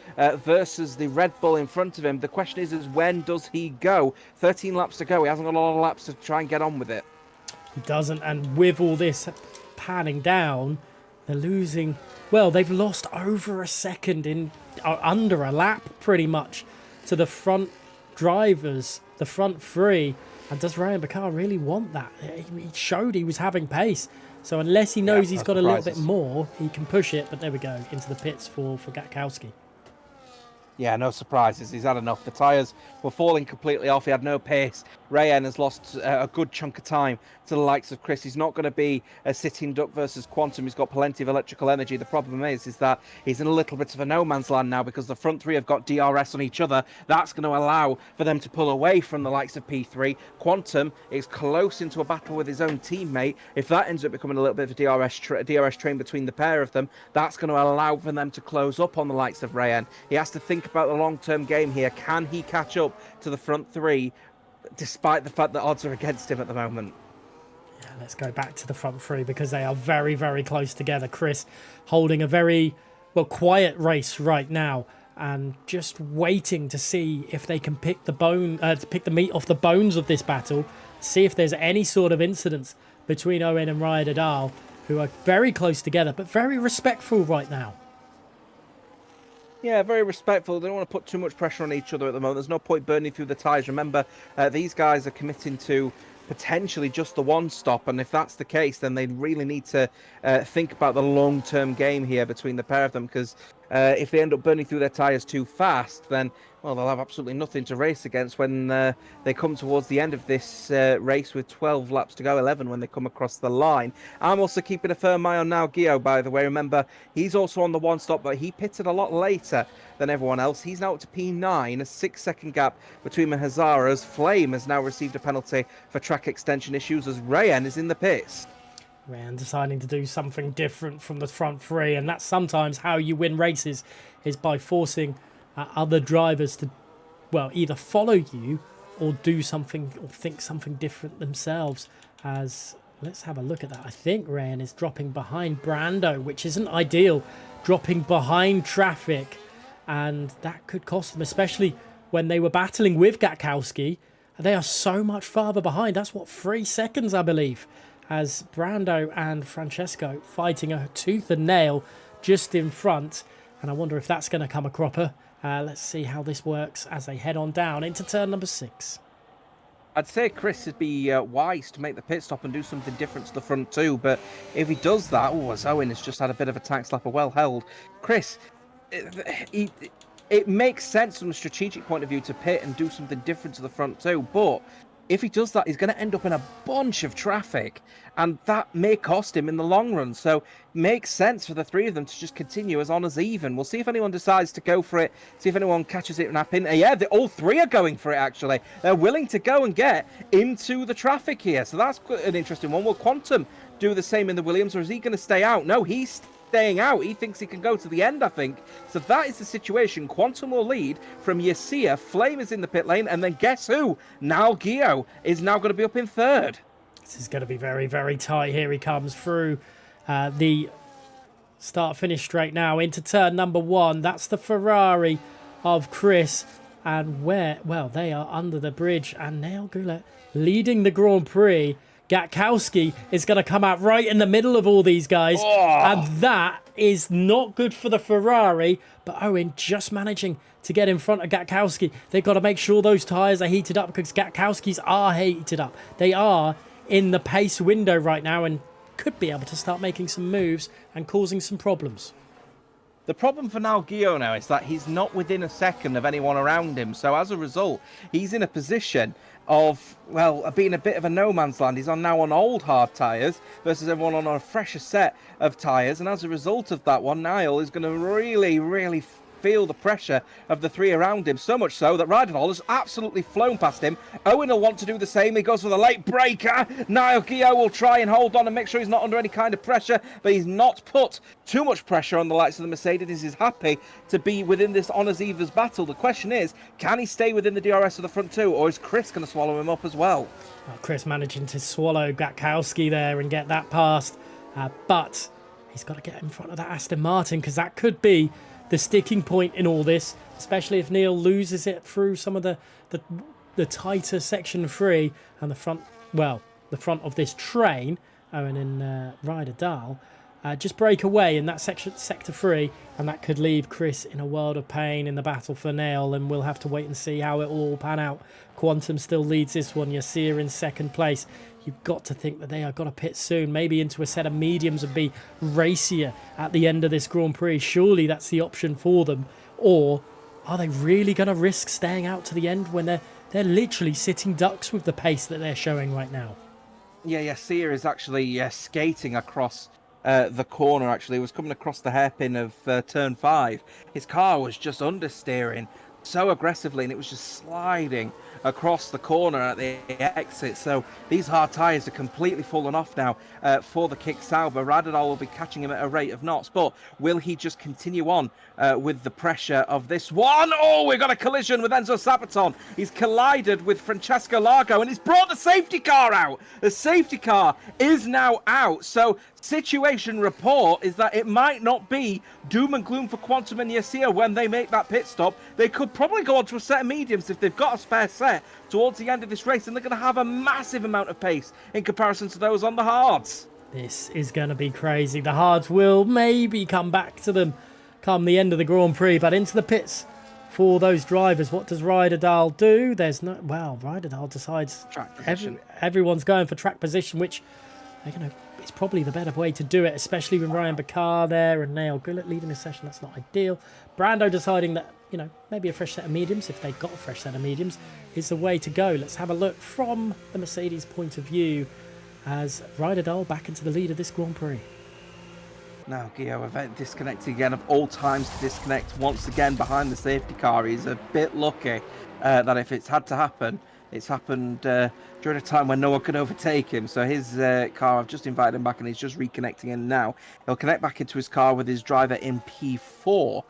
versus the Red Bull in front of him. The question is when does he go? 13 laps to go. He hasn't got a lot of laps to try and get on with it. He doesn't, and with all this panning down, they're losing. Well, they've lost over a second in under a lap, pretty much, to the front drivers, the front three. And does Ryan Bakar really want that? He showed he was having pace, so unless he knows he's got a little bit more, he can push it. But there we go, into the pits for Gatkowski. Yeah, no surprises. He's had enough. The tyres were falling completely off. He had no pace. Rayen has lost a good chunk of time to the likes of Chris. He's not going to be a sitting duck versus Quantum. He's got plenty of electrical energy. The problem is that he's in a little bit of a no man's land now because the front three have got DRS on each other. That's going to allow for them to pull away from the likes of P3. Quantum is close into a battle with his own teammate. If that ends up becoming a little bit of a DRS train between the pair of them, that's going to allow for them to close up on the likes of Rayen. He has to think about the long-term game here. Can he catch up to the front three despite the fact that odds are against him at the moment? Yeah, let's go back to the front three because they are very, very close together. Chris holding a very, quiet race right now and just waiting to see if they can pick the meat off the bones of this battle, see if there's any sort of incidents between Owen and Ryder Dahl, who are very close together but very respectful right now. Yeah, very respectful. They don't want to put too much pressure on each other at the moment. There's no point burning through the tyres. Remember, these guys are committing to potentially just the one stop, and if that's the case, then they really need to think about the long-term game here between the pair of them, because if they end up burning through their tyres too fast, then, well, they'll have absolutely nothing to race against when they come towards the end of this race with 12 laps to go, 11 when they come across the line. I'm also keeping a firm eye on now Gio, by the way. Remember, he's also on the one stop, but he pitted a lot later than everyone else. He's now up to P9, a 6-second gap between Mahazara's. Flame has now received a penalty for track extension issues as Rayen is in the pits. Rayen deciding to do something different from the front three, and that's sometimes how you win races, is by forcing other drivers to, either follow you or do something or think something different themselves. As let's have a look at that. I think Rayen is dropping behind Brando, which isn't ideal, dropping behind traffic, and that could cost them, especially when they were battling with Gatkowski. They are so much farther behind. That's 3 seconds, I believe, as Brando and Francesco fighting a tooth and nail just in front. And I wonder if that's going to come a cropper. Let's see how this works as they head on down into turn number 6. I'd say Chris would be wise to make the pit stop and do something different to the front two, but if he does that, as Owen has just had a bit of a tank slapper well held, Chris, it makes sense from a strategic point of view to pit and do something different to the front two, but if he does that, he's going to end up in a bunch of traffic, and that may cost him in the long run. So makes sense for the three of them to just continue as on as even. We'll see if anyone decides to go for it, see if anyone catches it and up in. Yeah, all three are going for it, actually. They're willing to go and get into the traffic here. So that's an interesting one. Will Quantum do the same in the Williams, or is he going to stay out? No, he's staying out. He thinks he can go to the end, I think. So that is the situation. Quantum will lead from Yasia. Flame is in the pit lane, and then guess who? Now Gio is now going to be up in third. This is going to be very, very tight. Here he comes through the start-finish straight now into turn number 1. That's the Ferrari of Chris. And well, they are under the bridge. And Nail Goulet leading the Grand Prix. Gatkowski is going to come out right in the middle of all these guys. Oh. And that is not good for the Ferrari. But Owen just managing to get in front of Gatkowski. They've got to make sure those tyres are heated up, because Gatkowski's are heated up. They are in the pace window right now and could be able to start making some moves and causing some problems. The problem for Nal Gio now is that he's not within a second of anyone around him. So as a result, he's in a position of, well, being a bit of a no man's land. He's now on old hard tyres versus everyone on a fresher set of tyres. And as a result of that one, Niall is going to really feel the pressure of the three around him, so much so that Rydal has absolutely flown past him. Owen will want to do the same. He goes for the late breaker. Niall Gio will try and hold on and make sure he's not under any kind of pressure, but he's not put too much pressure on the likes of the Mercedes. He's happy to be within this honours Evers battle. The question is, can he stay within the DRS of the front two, or is Chris going to swallow him up as well? Chris managing to swallow Gatkowski there and get that past, but he's got to get in front of that Aston Martin, because that could be the sticking point in all this, especially if Neil loses it through some of the tighter section 3 and the front of this train. Owen and Ryder Dahl just break away in that sector 3, and that could leave Chris in a world of pain in the battle for Nail, and we'll have to wait and see how it will all pan out. Quantum still leads this one. Yasia in second place. You've got to think that they are going to pit soon, maybe into a set of mediums and be racier at the end of this Grand Prix. Surely that's the option for them. Or are they really going to risk staying out to the end when they're literally sitting ducks with the pace that they're showing right now? Yeah, Yasia is actually skating across the corner. Actually, he was coming across the hairpin of turn 5. His car was just understeering so aggressively, and it was just sliding across the corner at the exit. So these hard tyres are completely fallen off now for the Kick Sauber. Radadal will be catching him at a rate of knots, but will he just continue on with the pressure of this one? Oh, we've got a collision with Enzo Sabaton. He's collided with Francesco Largo, and he's brought the safety car out. The safety car is now out. So situation report is that it might not be doom and gloom for Quantum and Yasia when they make that pit stop. They could probably go on to a set of mediums if they've got a spare set towards the end of this race, and they're going to have a massive amount of pace in comparison to those on the hards. This is going to be crazy. The hards will maybe come back to them come the end of the Grand Prix, but into the pits for those drivers. What does Rydal do? There's no... Well, Rydal decides everyone's going for track position, which, you know, it's probably the better way to do it, especially with Ryan Bakar there and Nail Goulet leading the session. That's not ideal. Brando deciding that, you know, maybe a fresh set of mediums, if they've got a fresh set of mediums, is the way to go. Let's have a look from the Mercedes point of view as Rydal back into the lead of this Grand Prix. Now Gio event disconnecting again, of all times to disconnect once again behind the safety car. He's a bit lucky that if it's had to happen, it's happened during a time when no one could overtake him. So his car, I've just invited him back and he's just reconnecting in now. He'll connect back into his car with his driver in P4.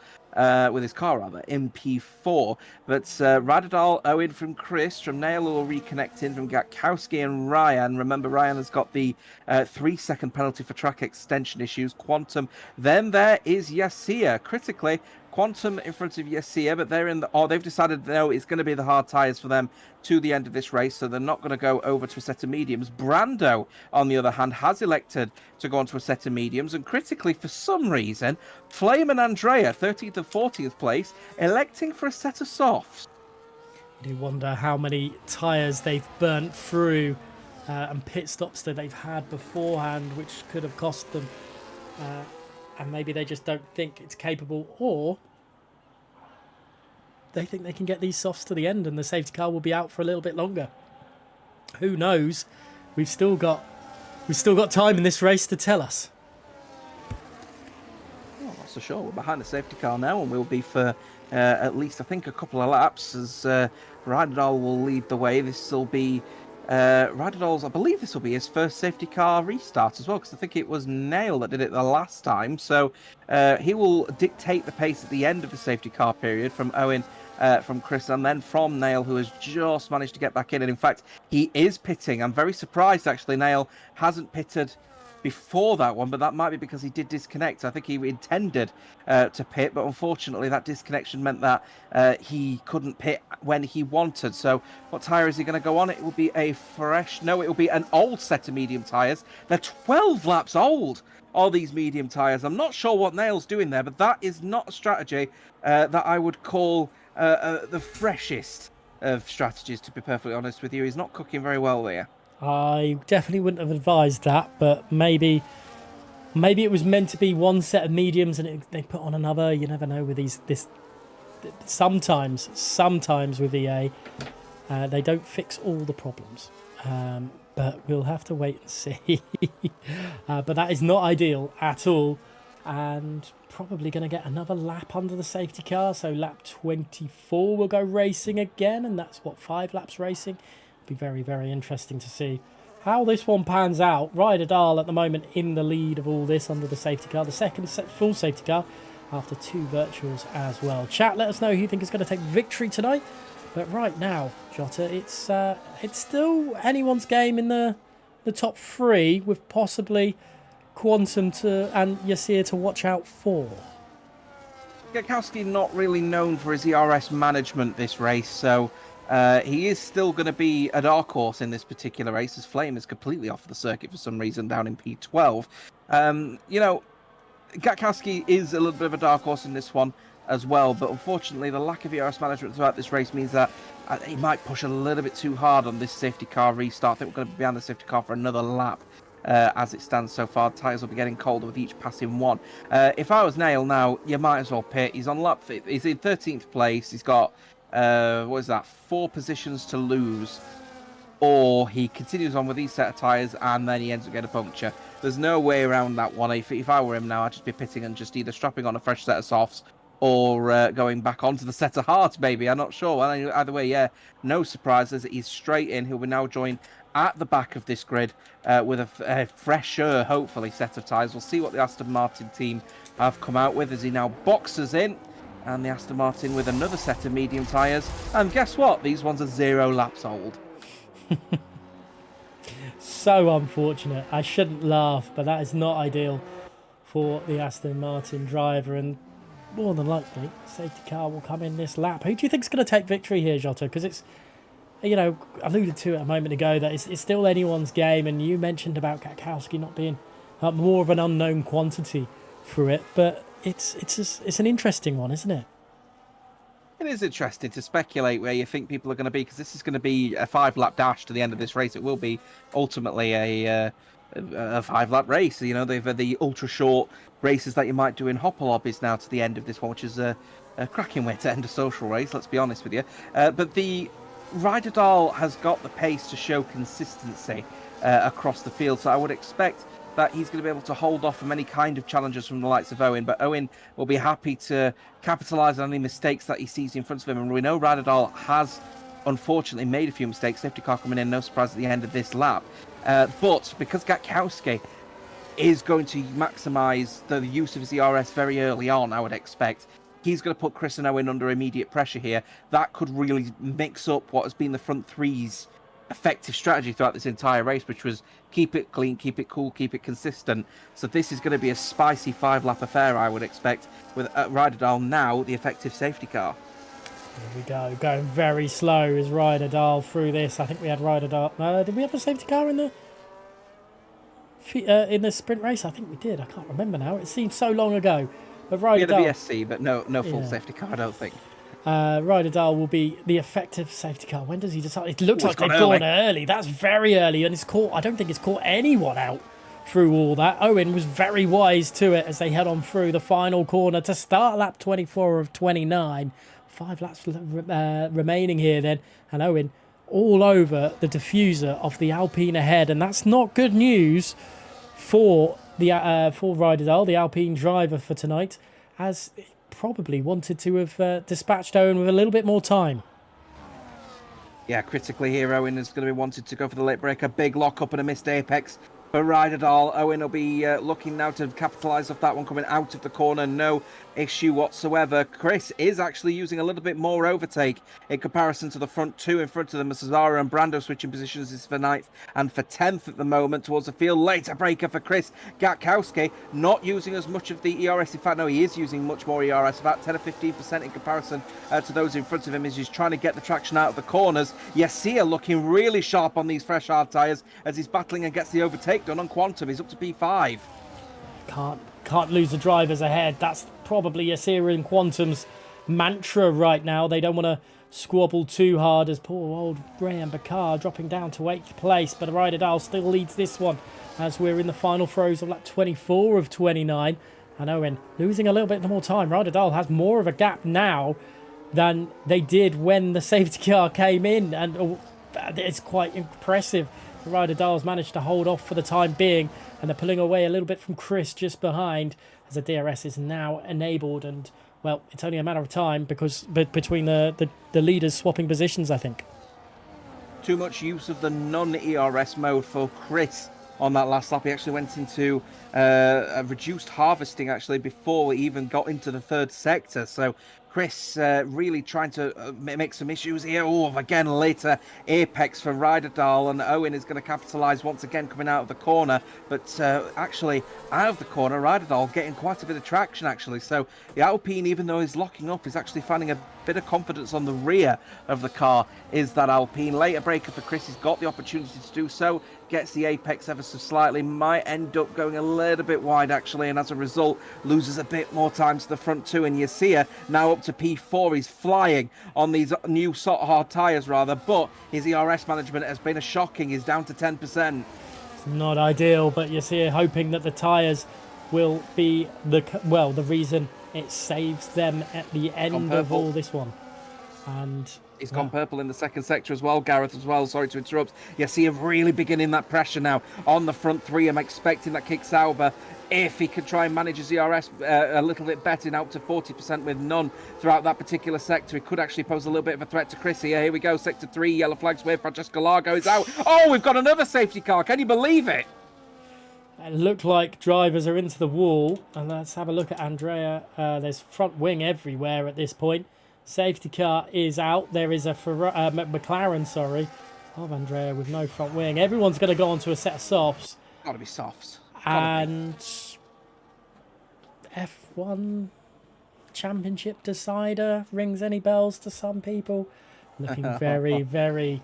With his car, rather, in P4. But Radadal, Owen from Chris, from Nail will reconnect in from Gatkowski and Ryan. Remember, Ryan has got the 3-second penalty for track extension issues. Quantum. Then there is Yasia. Critically, Quantum in front of Yasia, but they're in the... Oh, they've decided, no, it's going to be the hard tyres for them to the end of this race, so they're not going to go over to a set of mediums. Brando, on the other hand, has elected to go onto a set of mediums, and critically, for some reason, Flame and Andrea, 13th and 14th place, electing for a set of softs. You do wonder how many tyres they've burnt through and pit stops that they've had beforehand, which could have cost them. And maybe they just don't think it's capable, or they think they can get these softs to the end and the safety car will be out for a little bit longer. Who knows? We've still got time in this race to tell us. Oh, that's for sure. We're behind the safety car now, and we'll be for at least, I think, a couple of laps as Rydal will lead the way. This will be Rydal's, I believe this will be his first safety car restart as well, because I think it was Nail that did it the last time. So he will dictate the pace at the end of the safety car period from Owen, from Chris, and then from Nail, who has just managed to get back in. And in fact, he is pitting. I'm very surprised, actually, Nail hasn't pitted before that one, but that might be because he did disconnect. I think he intended to pit, but unfortunately that disconnection meant that he couldn't pit when he wanted. So what tyre is he going to go on? It will be a fresh, no, it will be an old set of medium tyres. They're 12 laps old, all these medium tyres. I'm not sure what Nail's doing there, but that is not a strategy that I would call the freshest of strategies, to be perfectly honest with you. He's not cooking very well there. I definitely wouldn't have advised that, but maybe it was meant to be one set of mediums and they put on another. You never know with this. Sometimes with EA, they don't fix all the problems. But we'll have to wait and see. But that is not ideal at all, and probably going to get another lap under the safety car. So lap 24 will go racing again, and that's what, 5 laps racing. Be very, very interesting to see how this one pans out. Ryder Dahl at the moment in the lead of all this under the safety car, the second full safety car after 2 virtuals as well. Chat, let us know who you think is going to take victory tonight. But right now, Jota, it's still anyone's game in the top 3, with possibly Quantum and Yasir to watch out for. Gatkowski not really known for his ERS management this race, so he is still going to be a dark horse in this particular race, as Flame is completely off the circuit for some reason down in P12. You know, Gatkowski is a little bit of a dark horse in this one as well, but unfortunately the lack of ERS management throughout this race means that he might push a little bit too hard on this safety car restart. I think we're going to be behind the safety car for another lap. As it stands so far, tyres will be getting colder with each passing one. If I was Nail now, you might as well pit. He's on lap. He's in 13th place. He's got 4 positions to lose, or he continues on with these set of tyres and then he ends up getting a puncture. There's no way around that one. If I were him now, I'd just be pitting and just either strapping on a fresh set of softs or going back onto the set of hards, maybe. I'm not sure. Well, either way, yeah, no surprises. He's straight in. He'll be now joined at the back of this grid with a fresher, hopefully, set of tyres. We'll see what the Aston Martin team have come out with as he now boxes in. And the Aston Martin with another set of medium tyres. And guess what? These ones are 0 laps old. So unfortunate. I shouldn't laugh, but that is not ideal for the Aston Martin driver. And more than likely, the safety car will come in this lap. Who do you think is going to take victory here, Jota? Because it's, you know, I alluded to it a moment ago that it's still anyone's game. And you mentioned about Gatkowski not being more of an unknown quantity through it. But it's an interesting one, isn't it? It is interesting to speculate where you think people are going to be, because this is going to be a 5-lap dash to the end of this race. It will be ultimately a 5-lap race. You know, they've had the ultra short races that you might do in hopper lobbies now to the end of this one, which is a cracking way to end a social race, let's be honest with you. But the Ryder Dahl has got the pace to show consistency across the field, so I would expect that he's going to be able to hold off from any kind of challenges from the likes of Owen, but Owen will be happy to capitalise on any mistakes that he sees in front of him. And we know Ryder Dahl has, unfortunately, made a few mistakes. Safety car coming in, no surprise at the end of this lap. But because Gatkowski is going to maximise the use of his ERS very early on, I would expect, he's going to put Chris and Owen under immediate pressure here. That could really mix up what has been the front three's effective strategy throughout this entire race, which was keep it clean, keep it cool, keep it consistent. So this is going to be a spicy 5-lap affair, I would expect, with Ryder Dahl now the effective safety car. Here we go, going very slow is Ryder Dahl through this. I think we had Ryder Dahl. Did we have a safety car in the sprint race? I think we did. I can't remember now. It seems so long ago. But Ryder Dahl, the VSC, but no full safety car, I don't think. Ryder Dahl will be the effective safety car. When does he decide? It looks like they've gone early. That's very early, and it's caught. I don't think it's caught anyone out through all that. Owen was very wise to it as they head on through the final corner to start lap 24 of 29. 5 laps remaining here then, and Owen all over the diffuser of the Alpine ahead, and that's not good news for the for Ryderdale, the Alpine driver for tonight, as he probably wanted to have dispatched Owen with a little bit more time. Yeah, critically here, Owen is going to be wanted to go for the late break. A big lock-up and a missed apex for Ryderdale. Owen will be looking now to capitalise off that one coming out of the corner. No issue whatsoever. Chris is actually using a little bit more overtake in comparison to the front two in front of them. Cesaro and Brando switching positions is for 9th and for 10th at the moment towards the field. Later breaker for Chris Gatkowski, not using as much of the ERS. In fact, no, he is using much more ERS, about 10 or 15% in comparison to those in front of him, as he's trying to get the traction out of the corners. Yasia looking really sharp on these fresh hard tyres as he's battling and gets the overtake done on Quantum. He's up to P5. Can't lose the drivers ahead. That's probably Yasia and Quantum's mantra right now. They don't want to squabble too hard, as poor old Graham Bakar dropping down to 8th place, but Ryderdale still leads this one as we're in the final throes of lap 24 of 29. And Owen losing a little bit more time. Ryderdale has more of a gap now than they did when the safety car came in, and it's quite impressive. Ryderdale's managed to hold off for the time being, and they're pulling away a little bit from Chris just behind, as the DRS is now enabled. And well, it's only a matter of time because between the leaders swapping positions, I think. Too much use of the non-ERS mode for Chris on that last lap. He actually went into a reduced harvesting actually before we even got into the third sector. So Chris really trying to make some issues here. Oh, again, later apex for Ryderdale, and Owen is going to capitalise once again coming out of the corner. But actually, out of the corner, Ryderdale getting quite a bit of traction, actually. So the Alpine, even though he's locking up, is actually finding a bit of confidence on the rear of the car, is that Alpine. Later breaker for Chris, he's got the opportunity to do so. Gets the apex ever so slightly, might end up going a little bit wide, actually, and as a result, loses a bit more time to the front two. And Yasia now up to P4. He's flying on these new sort of hard tyres, rather, but his ERS management has been a shocking. He's down to 10%. It's not ideal, but Yasia hoping that the tyres will be the reason it saves them at the end of all this one. And he's gone purple in the second sector as well, Gareth, as well. Sorry to interrupt. You see him really beginning that pressure now on the front three. I'm expecting that Kick Sauber, if he could try and manage his ERS a little bit better, now up to 40% with none throughout that particular sector, he could actually pose a little bit of a threat to Chris here. Here we go, sector 3, yellow flags wave. Francesco Largo is out. Oh, we've got another safety car. Can you believe it? It looked like drivers are into the wall. And let's have a look at Andrea. There's front wing everywhere at this point. Safety car is out. There is a McLaren, of Andrea with no front wing. Everyone's going to go onto a set of softs. Got to be softs. And F1 Championship decider rings any bells to some people. Looking very, very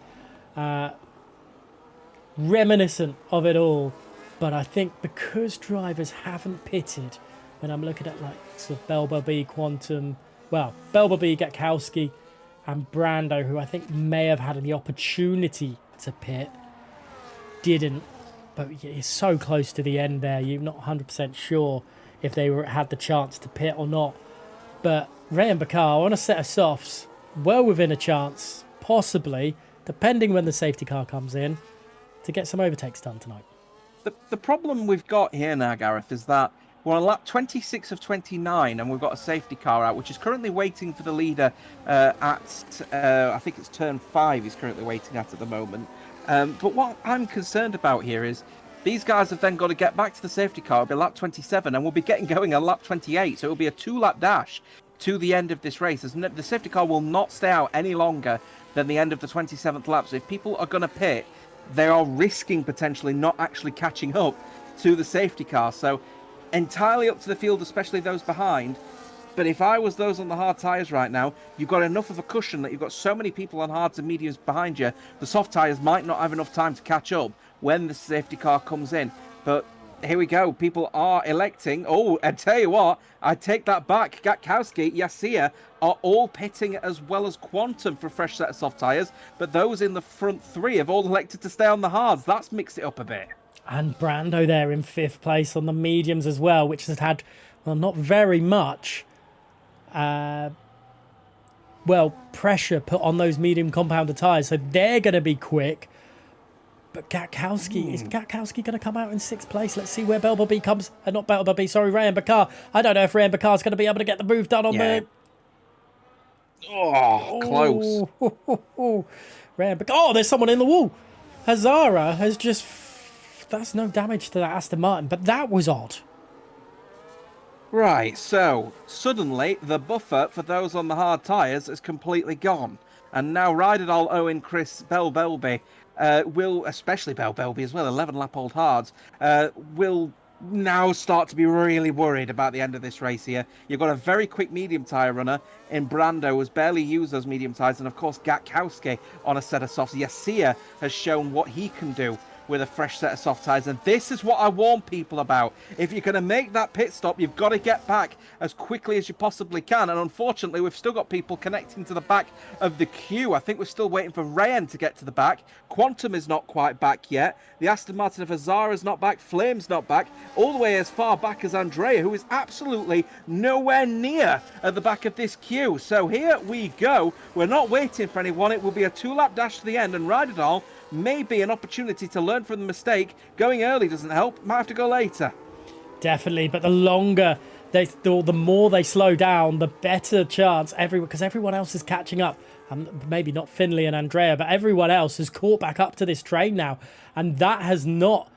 reminiscent of it all. But I think because drivers haven't pitted, when I'm looking at like sort of Belba B, Quantum, Belba B, Gatkowski, and Brando, who I think may have had the opportunity to pit, didn't. But it's so close to the end there, you're not 100% sure if they had the chance to pit or not. But Ray and Bakar on a set of softs, well within a chance, possibly, depending when the safety car comes in, to get some overtakes done tonight. The problem we've got here now, Gareth, is that we're on lap 26 of 29, and we've got a safety car out, which is currently waiting for the leader I think it's turn 5 he's currently waiting at the moment. But what I'm concerned about here is these guys have then got to get back to the safety car. It'll be lap 27, and we'll be getting going on lap 28, so it'll be a 2-lap dash to the end of this race. The safety car will not stay out any longer than the end of the 27th lap. So if people are going to pit, they are risking potentially not actually catching up to the safety car. So entirely up to the field, especially those behind. But if I was those on the hard tyres right now, you've got enough of a cushion that you've got so many people on hards and mediums behind you. The soft tyres might not have enough time to catch up when the safety car comes in. But here we go. People are electing. Oh, I tell you what, I take that back. Gatkowski, Yasia are all pitting as well as Quantum for a fresh set of soft tyres. But those in the front three have all elected to stay on the hards. That's mixed it up a bit. And Brando there in 5th place on the mediums as well, which has had, well, not very much well, pressure put on those medium compounder tyres, so they're going to be quick. But Gatkowski, is Gatkowski going to come out in 6th place? Let's see where Belbabee comes. Not Belbabee, sorry, Rayan Bakar. I don't know if Rayan Bakar's going to be able to get the move done on the... Oh, close. Rayan Bakar. Oh, there's someone in the wall. Hazara has just... That's no damage to that Aston Martin, but that was odd. Right, so suddenly the buffer for those on the hard tyres is completely gone. And now Rydal, Owen, Chris, Belbelby will, especially Belbelby as well, 11-lap-old hards, will now start to be really worried about the end of this race here. You've got a very quick medium tyre runner in Brando, who's barely used those medium tyres, and of course Gatkowski on a set of softs. Yassir has shown what he can do with a fresh set of soft tyres, and this is what I warn people about. If you're going to make that pit stop, you've got to get back as quickly as you possibly can, and unfortunately we've still got people connecting to the back of the queue. I think we're still waiting for Rayan to get to the back. Quantum is not quite back yet. The Aston Martin of Hazara's not back. Flame's not back. All the way as far back as Andrea, who is absolutely nowhere near at the back of this queue. So here we go. We're not waiting for anyone. It will be a 2-lap dash to the end, and Rydal may be an opportunity to learn from the mistake. Going early doesn't help. Might have to go later. Definitely, but the longer the more they slow down, the better chance because everyone else is catching up. Maybe not Finley and Andrea, but everyone else has caught back up to this train now, and that has not.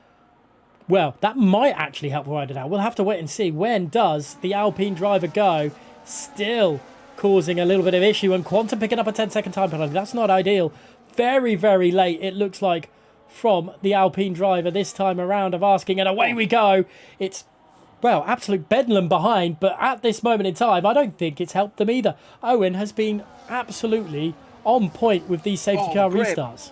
Well, that might actually help Ryder out. We'll have to wait and see. When does the Alpine driver go? Still causing a little bit of issue, and Quantum picking up a 10-second time penalty. That's not ideal. Very, very late, it looks like, from the Alpine driver this time around of asking, and away we go. It's, well, absolute bedlam behind, but at this moment in time, I don't think it's helped them either. Owen has been absolutely on point with these safety car restarts.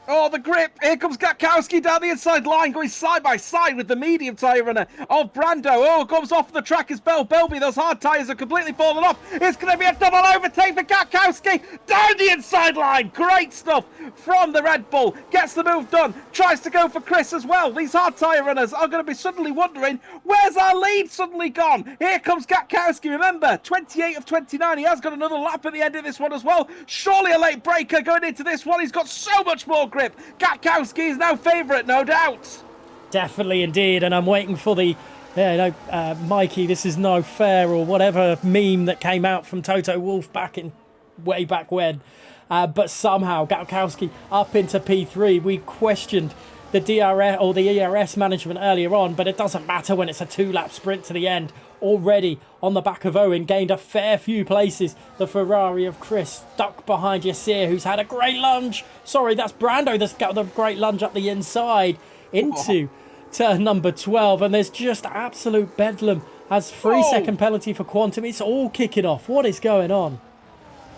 Oh, the grip! Here comes Gatkowski down the inside line, going side by side with the medium tyre runner of Brando. Oh, comes off the track as Belbelby. Those hard tyres are completely fallen off. It's going to be a double overtake for Gatkowski down the inside line. Great stuff from the Red Bull. Gets the move done. Tries to go for Chris as well. These hard tyre runners are going to be suddenly wondering, where's our lead suddenly gone? Here comes Gatkowski. Remember, 28 of 29. He has got another lap at the end of this one as well. Surely a late breaker going into this one. He's got so much more grip. Gatkowski is now favourite, no doubt. Definitely indeed, and I'm waiting for the, Mikey, this is no fair, or whatever meme that came out from Toto Wolff way back when. But somehow Gatkowski up into P3. We questioned the DRS or the ERS management earlier on, but it doesn't matter when it's a 2-lap sprint to the end. Already on the back of Owen, gained a fair few places. The Ferrari of Chris stuck behind Yassir, who's had a great lunge. Sorry, that's Brando that's got the great lunge up the inside into turn number 12. And there's just absolute bedlam as 3-second penalty for Quantum. It's all kicking off. What is going on?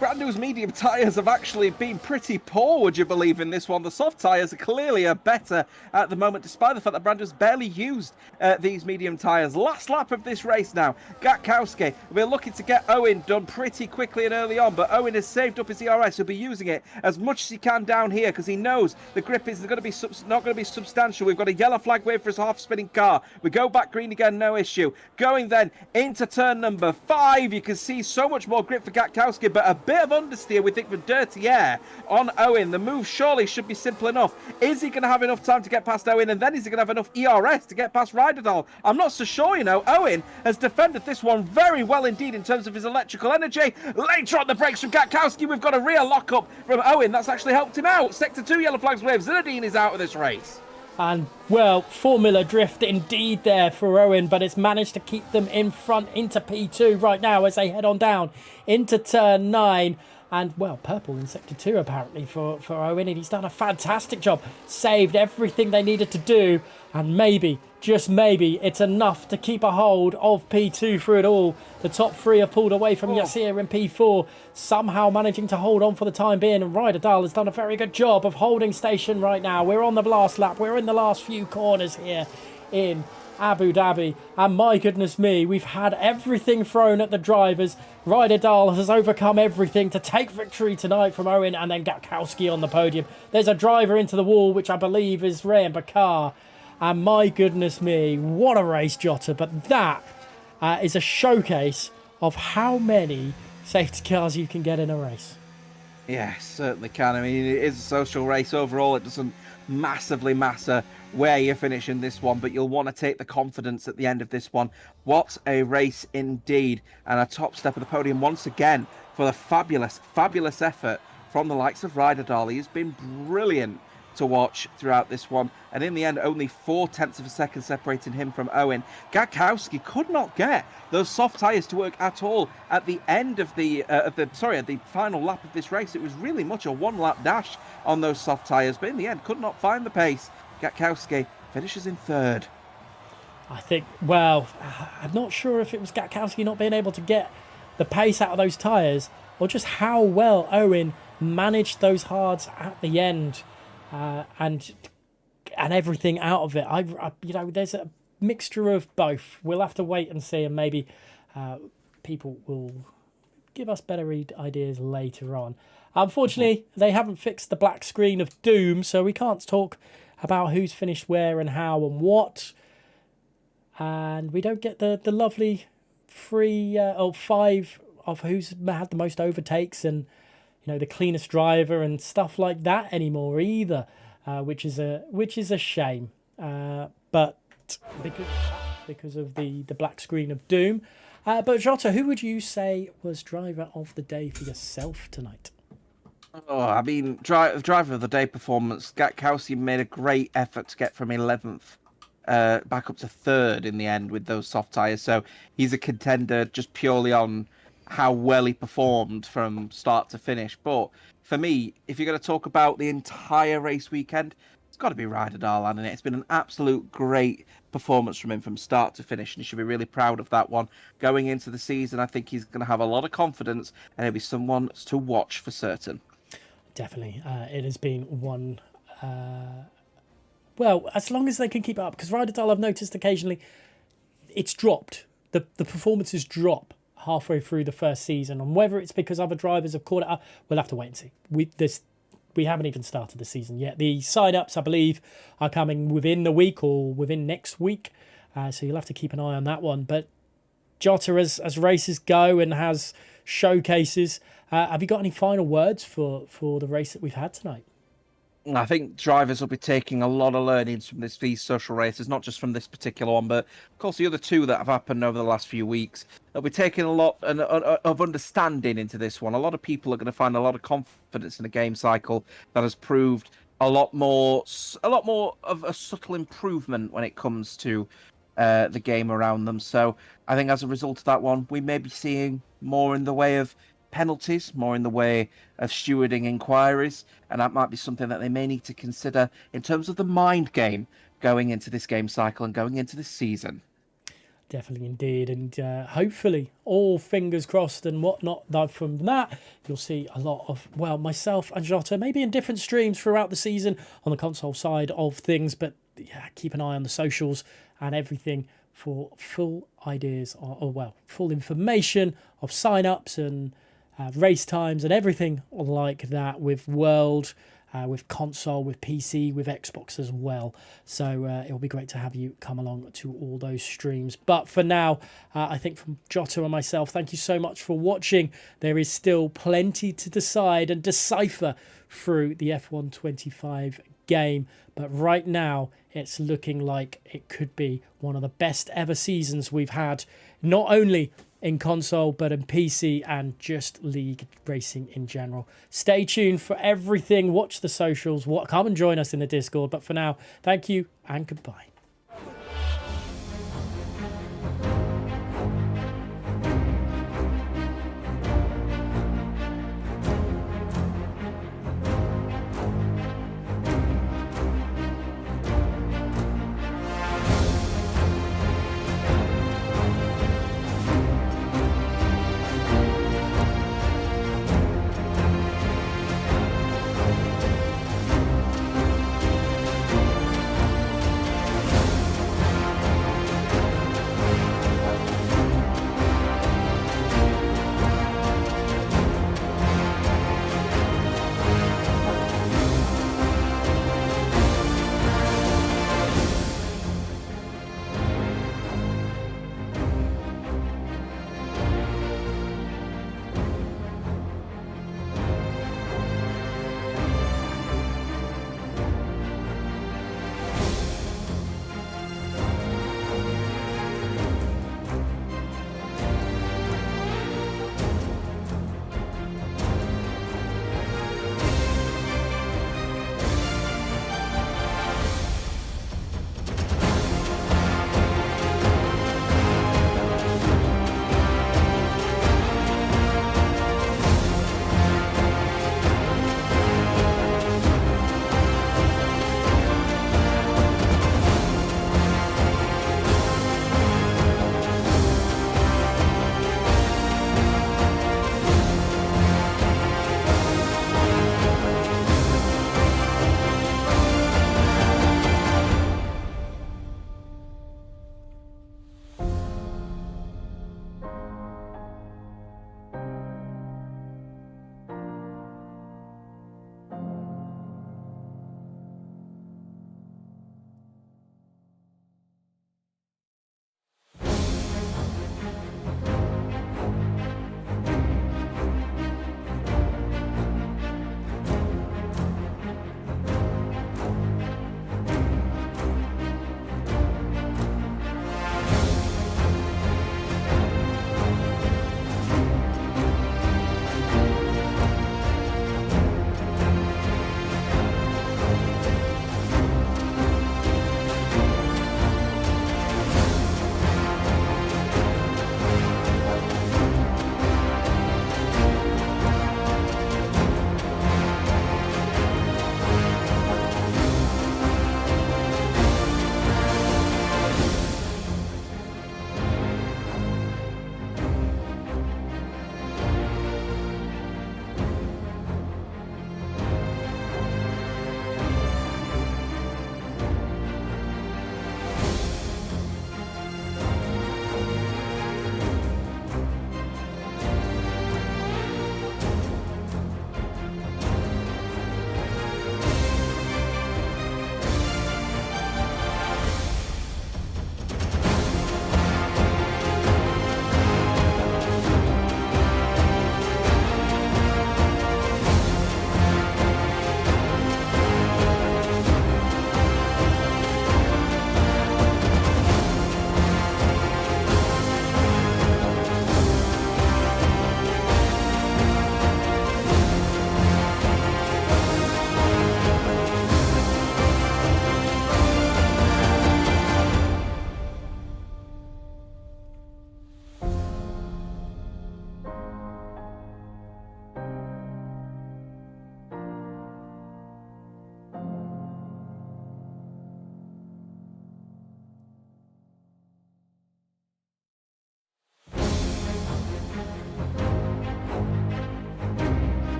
Brando's medium tyres have actually been pretty poor, would you believe, in this one. The soft tyres are clearly better at the moment, despite the fact that Brando's barely used these medium tyres. Last lap of this race now. Gatkowski, we're looking to get Owen done pretty quickly and early on, but Owen has saved up his ERS. He'll be using it as much as he can down here because he knows the grip is going to be not going to be substantial. We've got a yellow flag wave for his half-spinning car. We go back green again, no issue. Going then into turn number 5, you can see so much more grip for Gatkowski, but a bit of understeer, we think, for Dirty Air on Owen. The move surely should be simple enough. Is he going to have enough time to get past Owen, and then is he going to have enough ERS to get past Rydal? I'm not so sure, you know. Owen has defended this one very well indeed in terms of his electrical energy. Later on the brakes from Gatkowski, we've got a rear lock-up from Owen. That's actually helped him out. Sector 2 yellow flags wave. Zinedine is out of this race. And, well, Formula Drift indeed there for Owen, but it's managed to keep them in front into P2 right now as they head on down into turn 9. And, well, purple in Sector 2 apparently for Owen, and he's done a fantastic job. Saved everything they needed to do, and maybe, just maybe, it's enough to keep a hold of P2 through it all. The top 3 have pulled away from Yassir in P4, somehow managing to hold on for the time being, and Rydal has done a very good job of holding station right now. We're on the last lap, we're in the last few corners here in Abu Dhabi, and my goodness me, we've had everything thrown at the drivers. Rydal has overcome everything to take victory tonight from Owen, and then Gatkowski on the podium. There's a driver into the wall, which I believe is Rayan Bakar, and my goodness me, what a race, Jota. But that is a showcase of how many safety cars you can get in a race. Yeah, certainly can. I mean, it is a social race overall. It doesn't massively matter where you finish in this one, but you'll want to take the confidence at the end of this one. What a race indeed. And a top step of the podium once again for the fabulous, fabulous effort from the likes of Ryder Dahl. He's been brilliant to watch throughout this one, and in the end only 0.4 of a second separating him from Owen. Gatkowski could not get those soft tyres to work at all at the end of the at the final lap of this race. It was really much a one-lap dash on those soft tyres, but in the end could not find the pace. Gatkowski finishes in third. I think, well, I'm not sure if it was Gatkowski not being able to get the pace out of those tyres, or just how well Owen managed those hards at the end. And everything out of it. There's a mixture of both. We'll have to wait and see, and maybe people will give us better ideas later on. Unfortunately, they haven't fixed the black screen of doom, so we can't talk about who's finished where and how and what. And we don't get the lovely 5 of who's had the most overtakes and the cleanest driver and stuff like that anymore either, which is a shame. But because of the black screen of doom. But Jota, who would you say was driver of the day for yourself tonight? Oh, I mean, driver of the day performance. Gatkowski made a great effort to get from 11th back up to 3rd in the end with those soft tyres. So he's a contender just purely on how well he performed from start to finish. But for me, if you're going to talk about the entire race weekend, it's got to be Ryder Dahl, hasn't it? It's been an absolute great performance from him from start to finish, and he should be really proud of that one. Going into the season, I think he's going to have a lot of confidence, and he'll be someone to watch for certain. Definitely. It has been one... well, as long as they can keep it up, because Ryder Dahl, I've noticed occasionally, it's dropped. The performances drop halfway through the first season, and whether it's because other drivers have caught it up, we'll have to wait and see. We haven't even started the season yet. The sign-ups, I believe, are coming within the week or within next week, so you'll have to keep an eye on that one. But Jota, as races go and has showcases, have you got any final words for the race that we've had tonight? I think drivers will be taking a lot of learnings from these social races, not just from this particular one, but of course the other two that have happened over the last few weeks. They'll be taking a lot of understanding into this one. A lot of people are going to find a lot of confidence in a game cycle that has proved a lot more of a subtle improvement when it comes to the game around them. So I think as a result of that one, we may be seeing more in the way of penalties, more in the way of stewarding inquiries, and that might be something that they may need to consider in terms of the mind game going into this game cycle and going into this season. Definitely indeed, and hopefully, all fingers crossed and whatnot, from that you'll see a lot of, well, myself and Jota maybe in different streams throughout the season on the console side of things, but yeah, keep an eye on the socials and everything for full ideas or full information of sign-ups and race times and everything like that with World, with console, with PC, with Xbox as well. So it'll be great to have you come along to all those streams. But for now, I think from Jota and myself, thank you so much for watching. There is still plenty to decide and decipher through the F1 25 game. But right now, it's looking like it could be one of the best ever seasons we've had, not only in console, but in PC and just league racing in general. Stay tuned for everything. Watch the socials. Come and join us in the Discord. But for now, thank you and goodbye.